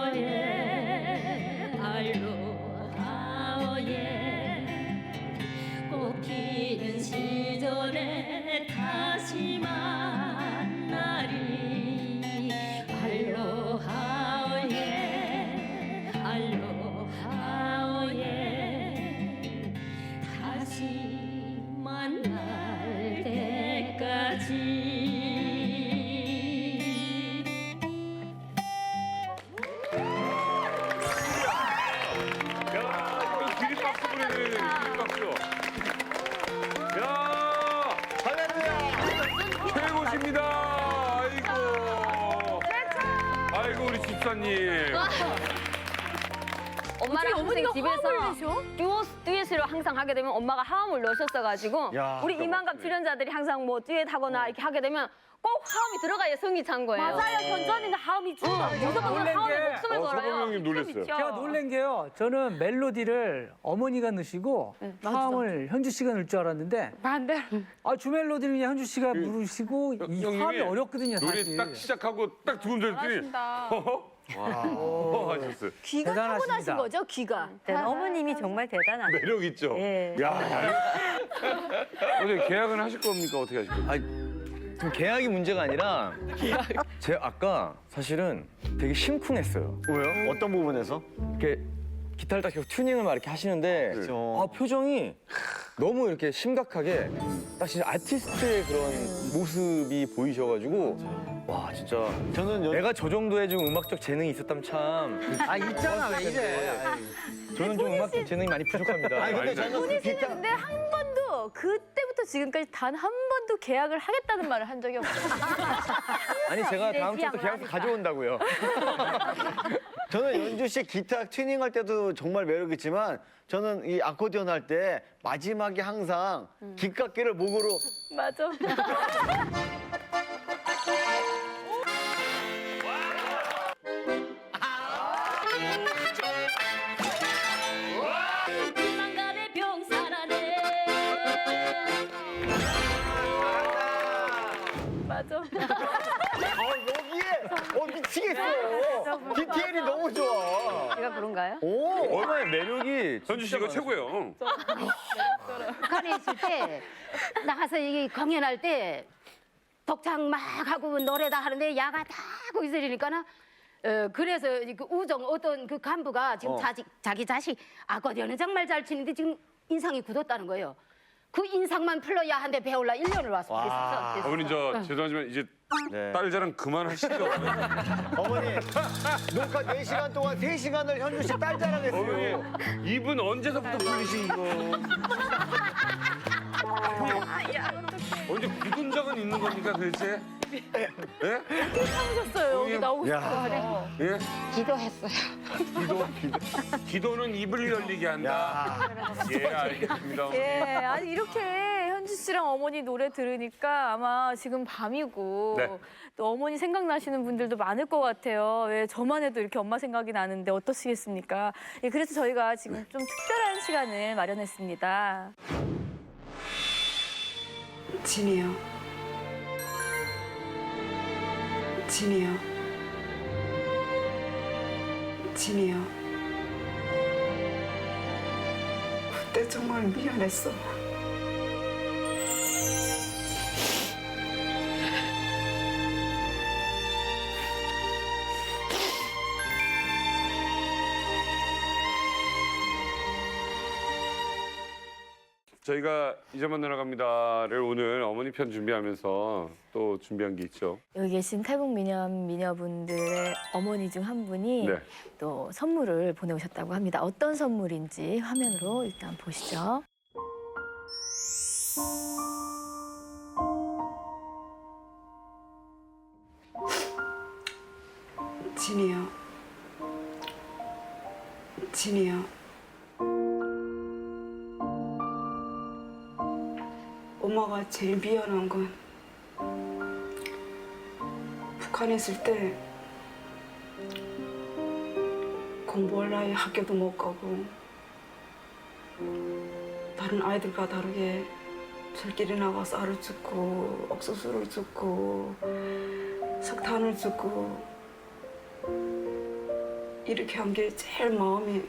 알로하오예 알로하오예 꽃 피는 시절에 다시 만나리 알로하오예 알로하오예 다시 만날 때까지 야, 이거 기립박수 보내야 돼, 기립박수. 야, 할렐루야! 최고십니다. 아이고, 우리 집사님. 엄마랑 항상 어머니가 집에서 화음을 내셔? 듀엣으로 항상 하게 되면 엄마가 화음을 넣으셨어가지고 야, 우리 진짜 이만갑 멋지네. 출연자들이 항상 뭐 듀엣하거나 이렇게 하게 되면 꼭 화음이 들어가야 성이 찬 거예요. 맞아요. 현주언니는 하음이 죠 무조건 놀란 화음에 게- 목숨을 서범 걸어요. 형님 놀랐어요. 제가 놀란 게요. 저는 멜로디를 어머니가 넣으시고 화음을 현주 씨가 넣을 줄 알았는데 반대로. 주멜로디는 그냥 현주 씨가 부르시고 이 형님이 화음이 어렵거든요, 노래 사실. 딱 시작하고 딱 두 분 전에 잘하신다. 하셨어요. 귀가 대단하십니다. 타고나신 거죠, 귀가. 어머님이 정말 대단하다. 매력 있죠? 예. 야, 어제 계약은 하실 겁니까? 어떻게 하실 겁니까? 좀 계약이 문제가 아니라 제가 아까 사실은 되게 심쿵했어요. 왜요? 어떤 부분에서? 이렇게 기타를 딱 계속 튜닝을 막 이렇게 하시는데 표정이 너무 이렇게 심각하게 딱 진짜 아티스트의 그런 모습이 보이셔가지고 와 진짜 저는 내가 저 정도의 좀 음악적 재능이 있었다면 참 있잖아, 왜 이래. 저는 좀 음악적 재능이 많이 부족합니다. 아니 근데 저는 그 본인 씨는 기타 근데 한 번도 그때부터 지금까지 단 한 번도 계약을 하겠다는 말을 한 적이 없어요. 아니 제가 다음 주부터 계약서 가져온다고요. 저는 연주 씨 기타 튜닝할 때도 정말 매력 있지만 저는 이 아코디언 할 때 마지막에 항상 귓깎이를 목으로 맞아. 희망가의 병사라네. 맞아. 여기에 미치겠어요. 디테일이 너무 좋아. 제가 그런가요? 오, 얼마나 매력이 현주 씨 이거 최고예요. 북한에 있을 때 나가서 이 공연할 때 독창 막 하고 노래다 하는데 야가 다 거기서 이러니까는 그래서 그 우정 어떤 그 간부가 지금 자기 자식 아코디언은 정말 잘 치는데 지금 인상이 굳었다는 거예요. 그 인상만 풀러야 한데 배울라 1년을 와서 그랬었어. 어머니 저 죄송하지만 이제 딸 자랑 그만하시죠. 어머니 녹화 4시간 동안 3시간을 현주 씨 딸 자랑했어요. 어머니 입은 언제서부터 풀리신 거? 언제 굳은 적은 있는 겁니까 도대체? 예? 참으셨어요. 여기 나오고 싶어. 예? 기도했어요. 기도는 입을 열리게 한다. 예, 알겠습니다. 예, 아니 이렇게 현주 씨랑 어머니 노래 들으니까 아마 지금 밤이고 네. 또 어머니 생각나시는 분들도 많을 것 같아요. 왜 저만 해도 이렇게 엄마 생각이 나는데 어떠시겠습니까? 예, 그래서 저희가 지금 좀 특별한 시간을 마련했습니다. 진이요. 진이요. 진이요. 그때 정말 미안했어. 저희가 이제만 날아갑니다를 오늘 어머니 편 준비하면서 또 준비한 게 있죠. 여기 계신 탈북 미녀분들의 어머니 중 한 분이 네. 또 선물을 보내오셨다고 합니다. 어떤 선물인지 화면으로 일단 보시죠. 진이요. 진이요. 엄마가 제일 미안한 건 북한에 있을 때 공부할 나이 학교도 못 가고 다른 아이들과 다르게 절길에 나가 쌀을 줍고 옥수수를 줍고 석탄을 줍고 이렇게 한 게 제일 마음이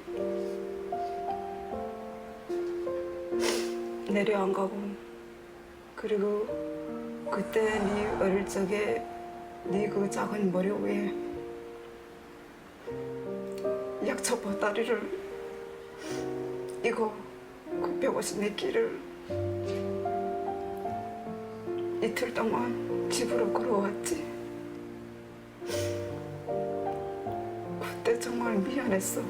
내려 안 가고 그리고 그때 네 어릴 적에 네 그 작은 머리 위에 약초 보따리를 이거 그 150네끼를 이틀 동안 집으로 걸어왔지. 그때 정말 미안했어.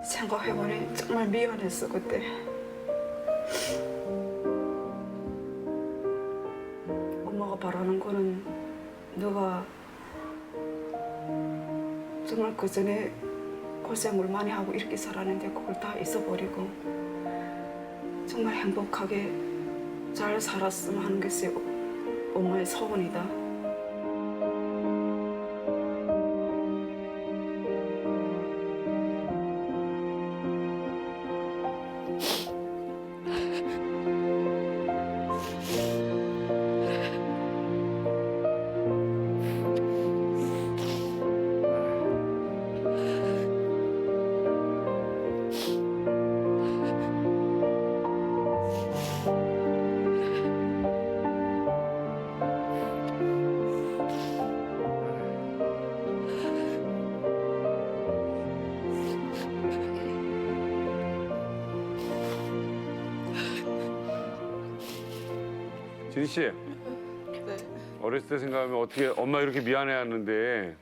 생각해보니 정말 미안했어 그때. 엄마가 바라는 거는 너가 정말 그 전에 고생을 많이 하고 이렇게 살았는데 그걸 다 잊어버리고 정말 행복하게 잘 살았으면 하는 것이 엄마의 소원이다. 진희 씨. 어렸을 때 생각하면 어떻게 엄마 이렇게 미안해하는데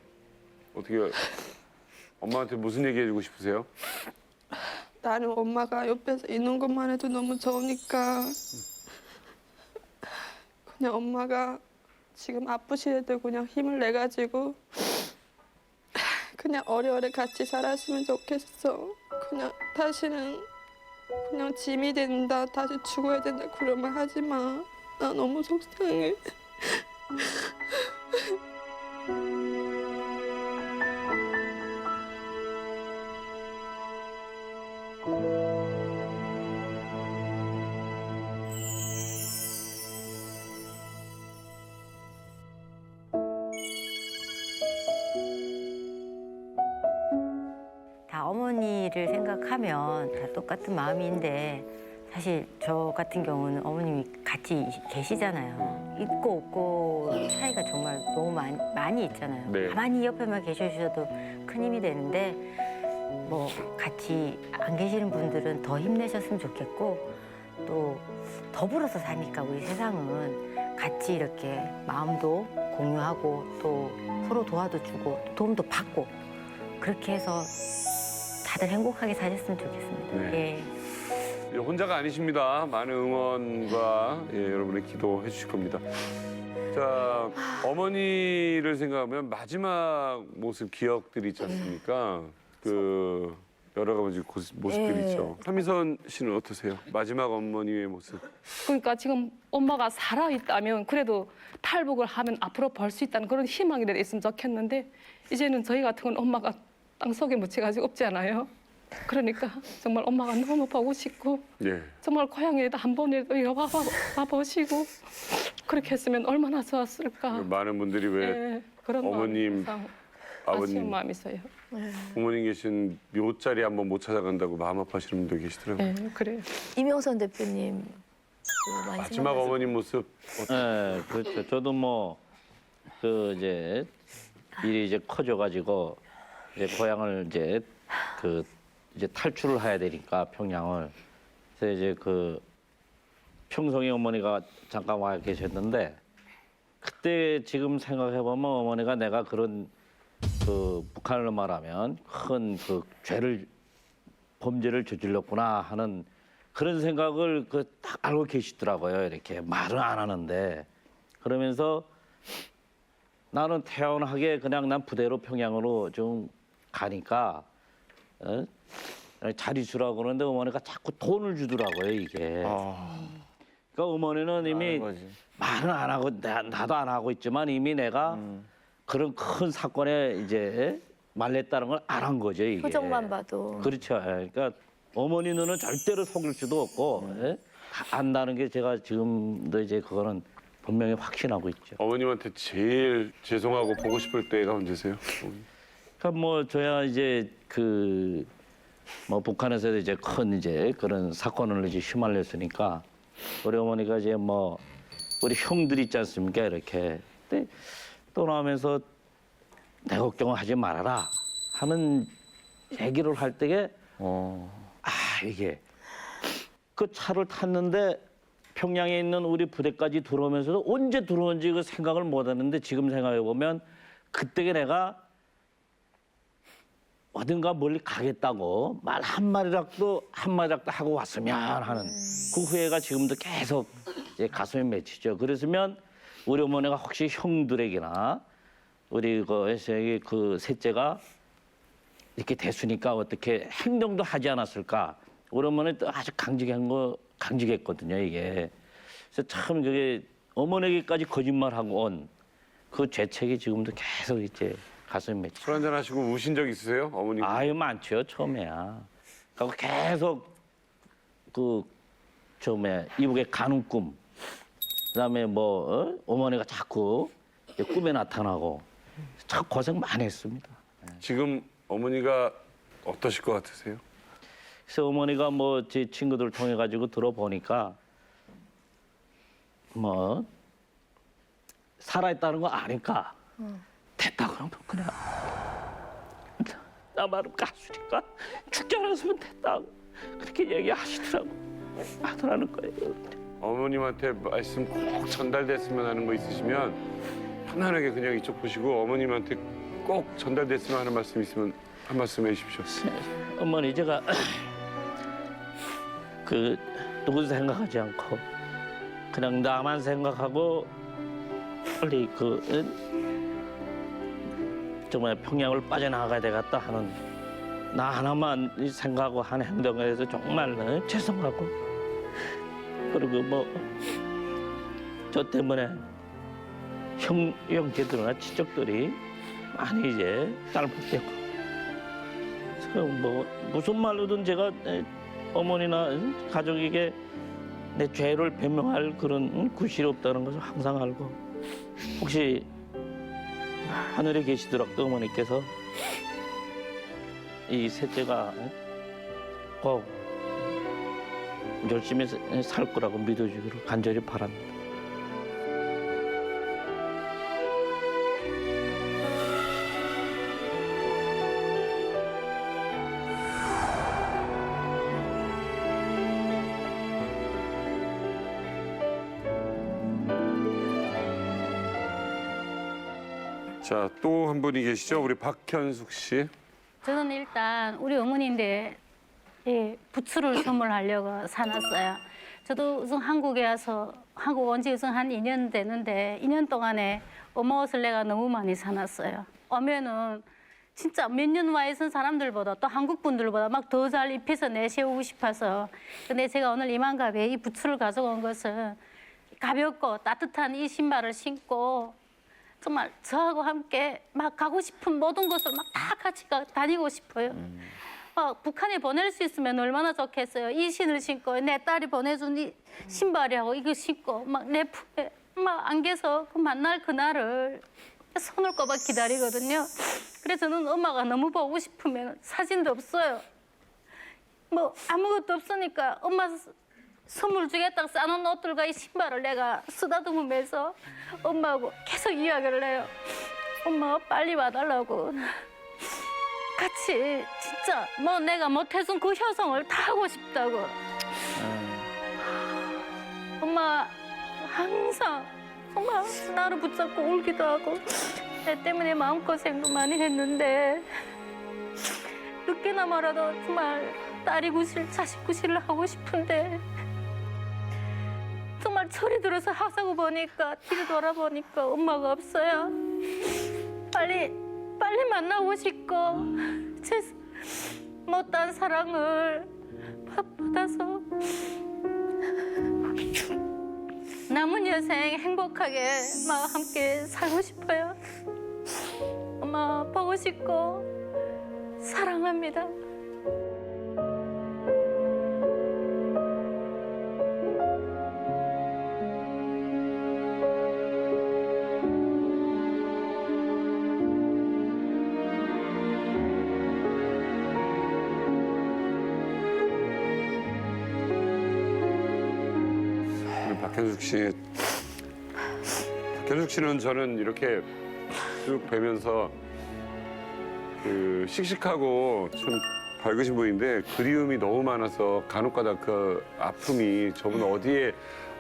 어떻게 엄마한테 무슨 얘기 해주고 싶으세요? 나는 엄마가 옆에서 있는 것만 해도 너무 좋으니까 그냥 엄마가 지금 아프시대도 그냥 힘을 내가지고 그냥 어려오래 같이 살았으면 좋겠어. 그냥 다시는 그냥 짐이 된다, 다시 죽어야 된다 그런 말 하지 마. 나 너무 속상해. 다 어머니를 생각하면 다 똑같은 마음인데 사실 저 같은 경우는 어머님이 같이 계시잖아요. 있고 없고 차이가 정말 너무 많이 있잖아요. 네. 가만히 옆에만 계셔주셔도 큰 힘이 되는데 뭐 같이 안 계시는 분들은 더 힘내셨으면 좋겠고 또 더불어서 사니까 우리 세상은 같이 이렇게 마음도 공유하고 또 서로 도와도 주고 도움도 받고 그렇게 해서 다들 행복하게 사셨으면 좋겠습니다. 네. 예. 혼자가 아니십니다. 많은 응원과 여러분의 기도해 주실 겁니다. 자, 어머니를 생각하면 마지막 모습 기억들이 있지 않습니까? 그 여러 가지 모습들이 있죠. 한미선 씨는 어떠세요? 마지막 어머니의 모습. 그러니까 지금 엄마가 살아있다면 그래도 탈북을 하면 앞으로 벌 수 있다는 그런 희망이라도 있으면 좋겠는데 이제는 저희 같은 건 엄마가 땅속에 묻혀가지고 없잖아요. 그러니까 정말 엄마가 너무 보고 싶고 예. 정말 고향에다 한 번이라도 와보시고 그렇게 했으면 얼마나 좋았을까. 많은 분들이 왜 네, 그런 어머님, 마음이 아버님, 아쉬운 마음이 있어요. 부모님 계신 묘자리 한번 못 찾아간다고 마음 아파하시는 분도 계시더라고요. 네, 그래요. 이명선 대표님 많이 마지막 생각나서. 어머님 모습. 네, 그렇죠. 저도 뭐 그 이제 일이 이제 커져가지고 이제 고향을 이제 이제 탈출을 해야 되니까 평양을. 그래서 이제 그 평성이 어머니가 잠깐 와 계셨는데 그때 지금 생각해 보면 어머니가 내가 그런 그 북한으로 말하면 큰 그 범죄를 저질렀구나 하는 그런 생각을 딱 알고 계시더라고요. 이렇게 말은 안 하는데 그러면서 나는 태연하게 그냥 난 부대로 평양으로 좀 가니까 자리 주라고 그러는데 어머니가 자꾸 돈을 주더라고요 이게. 그러니까 어머니는 이미 말은 안 하고 나도 안 하고 있지만 이미 내가 그런 큰 사건에 이제 말렸다는 걸 안 한 거죠 이게. 표정만 봐도. 그렇죠. 그러니까 어머니 눈은 절대로 속일 수도 없고 안다는 게 제가 지금도 이제 그거는 분명히 확신하고 있죠. 어머님한테 제일 죄송하고 보고 싶을 때가 언제세요? 그러니까 뭐 저야 이제 그 뭐 북한에서 이제 큰 이제 그런 사건을 이제 휘말렸으니까 우리 어머니가 이제 뭐 우리 형들 있지 않습니까 이렇게 근데 또 나오면서 내 걱정을 하지 말아라 하는 얘기를 할 때에 이게 그 차를 탔는데 평양에 있는 우리 부대까지 들어오면서도 언제 들어온지 그 생각을 못 하는데 지금 생각해 보면 그때 내가 어딘가 멀리 가겠다고 말 한마디라도 하고 왔으면 하는 그 후회가 지금도 계속 이제 가슴에 맺히죠. 그랬으면 우리 어머니가 혹시 형들에게나 우리 그 셋째가 이렇게 됐으니까 어떻게 행동도 하지 않았을까. 우리 어머니 또 아주 강직했거든요 이게. 그래서 참 그게 어머니에게까지 거짓말하고 온 그 죄책이 지금도 계속 이제 가슴에 맺히죠. 술 한잔 하시고 우신 적 있으세요? 어머니? 아유 많죠 처음에야. 그리고 계속 그 처음에 이북에 가는 꿈. 그다음에 뭐 어머니가 자꾸 꿈에 나타나고 참 고생 많이 했습니다. 지금 어머니가 어떠실 것 같으세요? 그래서 어머니가 뭐 제 친구들 통해 가지고 들어보니까 뭐 살아있다는 거 아니까 됐다 그러면 그냥 나 말은 가수니까 죽지 않았으면 됐다 그렇게 얘기하시더라는 거예요. 어머님한테 말씀 꼭 전달됐으면 하는 거 있으시면 편안하게 그냥 이쪽 보시고 어머님한테 꼭 전달됐으면 하는 말씀 있으면 한 말씀 해주십시오. 어머니 제가 누구 생각하지 않고 그냥 나만 생각하고 빨리 정말 평양을 빠져나가야 되겠다 하는 나 하나만 생각하고 한 행동에 대해서 정말 죄송하고 그리고 뭐 저 때문에 형제들이나 친척들이 많이 이제 잘못되고 그래서 뭐 무슨 말로든 제가 어머니나 가족에게 내 죄를 변명할 그런 구실이 없다는 것을 항상 알고 혹시 하늘에 계시더라도 어머니께서 이 셋째가 꼭 열심히 살 거라고 믿어주기를 간절히 바랍니다. 자, 또 한 분이 계시죠? 우리 박현숙 씨. 저는 일단 우리 어머니인데 예, 부츠를 선물하려고 사놨어요. 저도 우선 한국에 와서 한국 온 지 우선 한 2년 되는데 2년 동안에 엄마 옷을 내가 너무 많이 사놨어요. 오면은 진짜 몇 년 와 있은 사람들보다 또 한국 분들보다 막 더 잘 입혀서 내세우고 싶어서. 근데 제가 오늘 이만갑에 이 부츠를 가져온 것은 가볍고 따뜻한 이 신발을 신고 정말 저하고 함께 막 가고 싶은 모든 곳을 막 다 같이 다니고 싶어요. 막 북한에 보낼 수 있으면 얼마나 좋겠어요. 이 신을 신고 내 딸이 보내준 이 신발이하고 이거 신고 막 내 품에 막 안겨서 그 만날 그날을 손을 꼽아 기다리거든요. 그래서 저는 엄마가 너무 보고 싶으면 사진도 없어요. 뭐 아무것도 없으니까 엄마 선물 주겠다고 싸놓은 옷들과 이 신발을 내가 쓰다듬으면서 엄마하고 계속 이야기를 해요. 엄마 빨리 와달라고. 같이 진짜 뭐 내가 못해준 그 효성을 다 하고 싶다고. 엄마 항상 엄마 나를 붙잡고 울기도 하고 내 때문에 마음고생도 많이 했는데 늦게나마라도 정말 딸이 구실 자식 구실을 하고 싶은데 정말 철이 들어서 하사고 보니까 뒤를 돌아보니까 엄마가 없어요. 빨리 만나고 싶고 제 못한 사랑을 받아서 남은 여생 행복하게 막 함께 살고 싶어요. 엄마 보고 싶고 사랑합니다. 박현숙 씨. 박현숙 씨는 저는 이렇게 쭉 뵈면서 씩씩하고 참 밝으신 분인데 그리움이 너무 많아서 간혹가다 그 아픔이 저분 어디에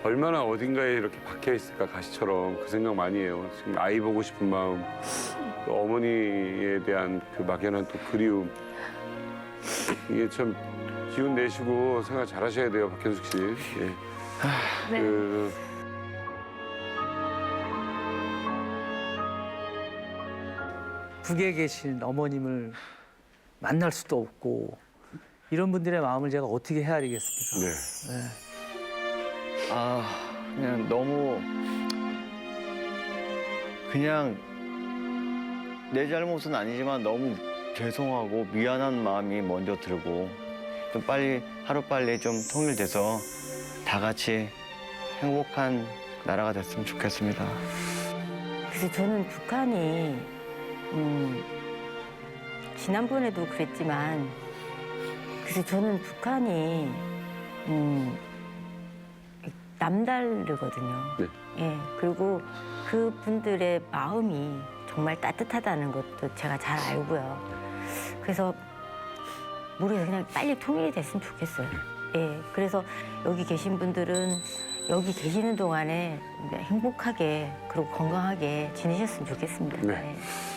얼마나 어딘가에 이렇게 박혀 있을까 가시처럼 그 생각 많이 해요. 지금 아이 보고 싶은 마음, 또 어머니에 대한 그 막연한 또 그리움. 이게 참 기운 내시고 생각 잘하셔야 돼요, 박현숙 씨. 예. 네. 북에 계신 어머님을 만날 수도 없고 이런 분들의 마음을 제가 어떻게 헤아리겠습니까? 네. 그냥 너무 그냥 내 잘못은 아니지만 너무 죄송하고 미안한 마음이 먼저 들고 좀 빨리 하루빨리 좀 통일돼서 다 같이 행복한 나라가 됐으면 좋겠습니다. 그래서 저는 북한이 지난번에도 그랬지만 그래서 저는 북한이 남다르거든요. 네. 예, 그리고 그 분들의 마음이 정말 따뜻하다는 것도 제가 잘 알고요. 그래서 모르겠어요. 그냥 빨리 통일이 됐으면 좋겠어요. 예, 그래서 여기 계신 분들은 여기 계시는 동안에 행복하게 그리고 건강하게 지내셨으면 좋겠습니다. 네. 예.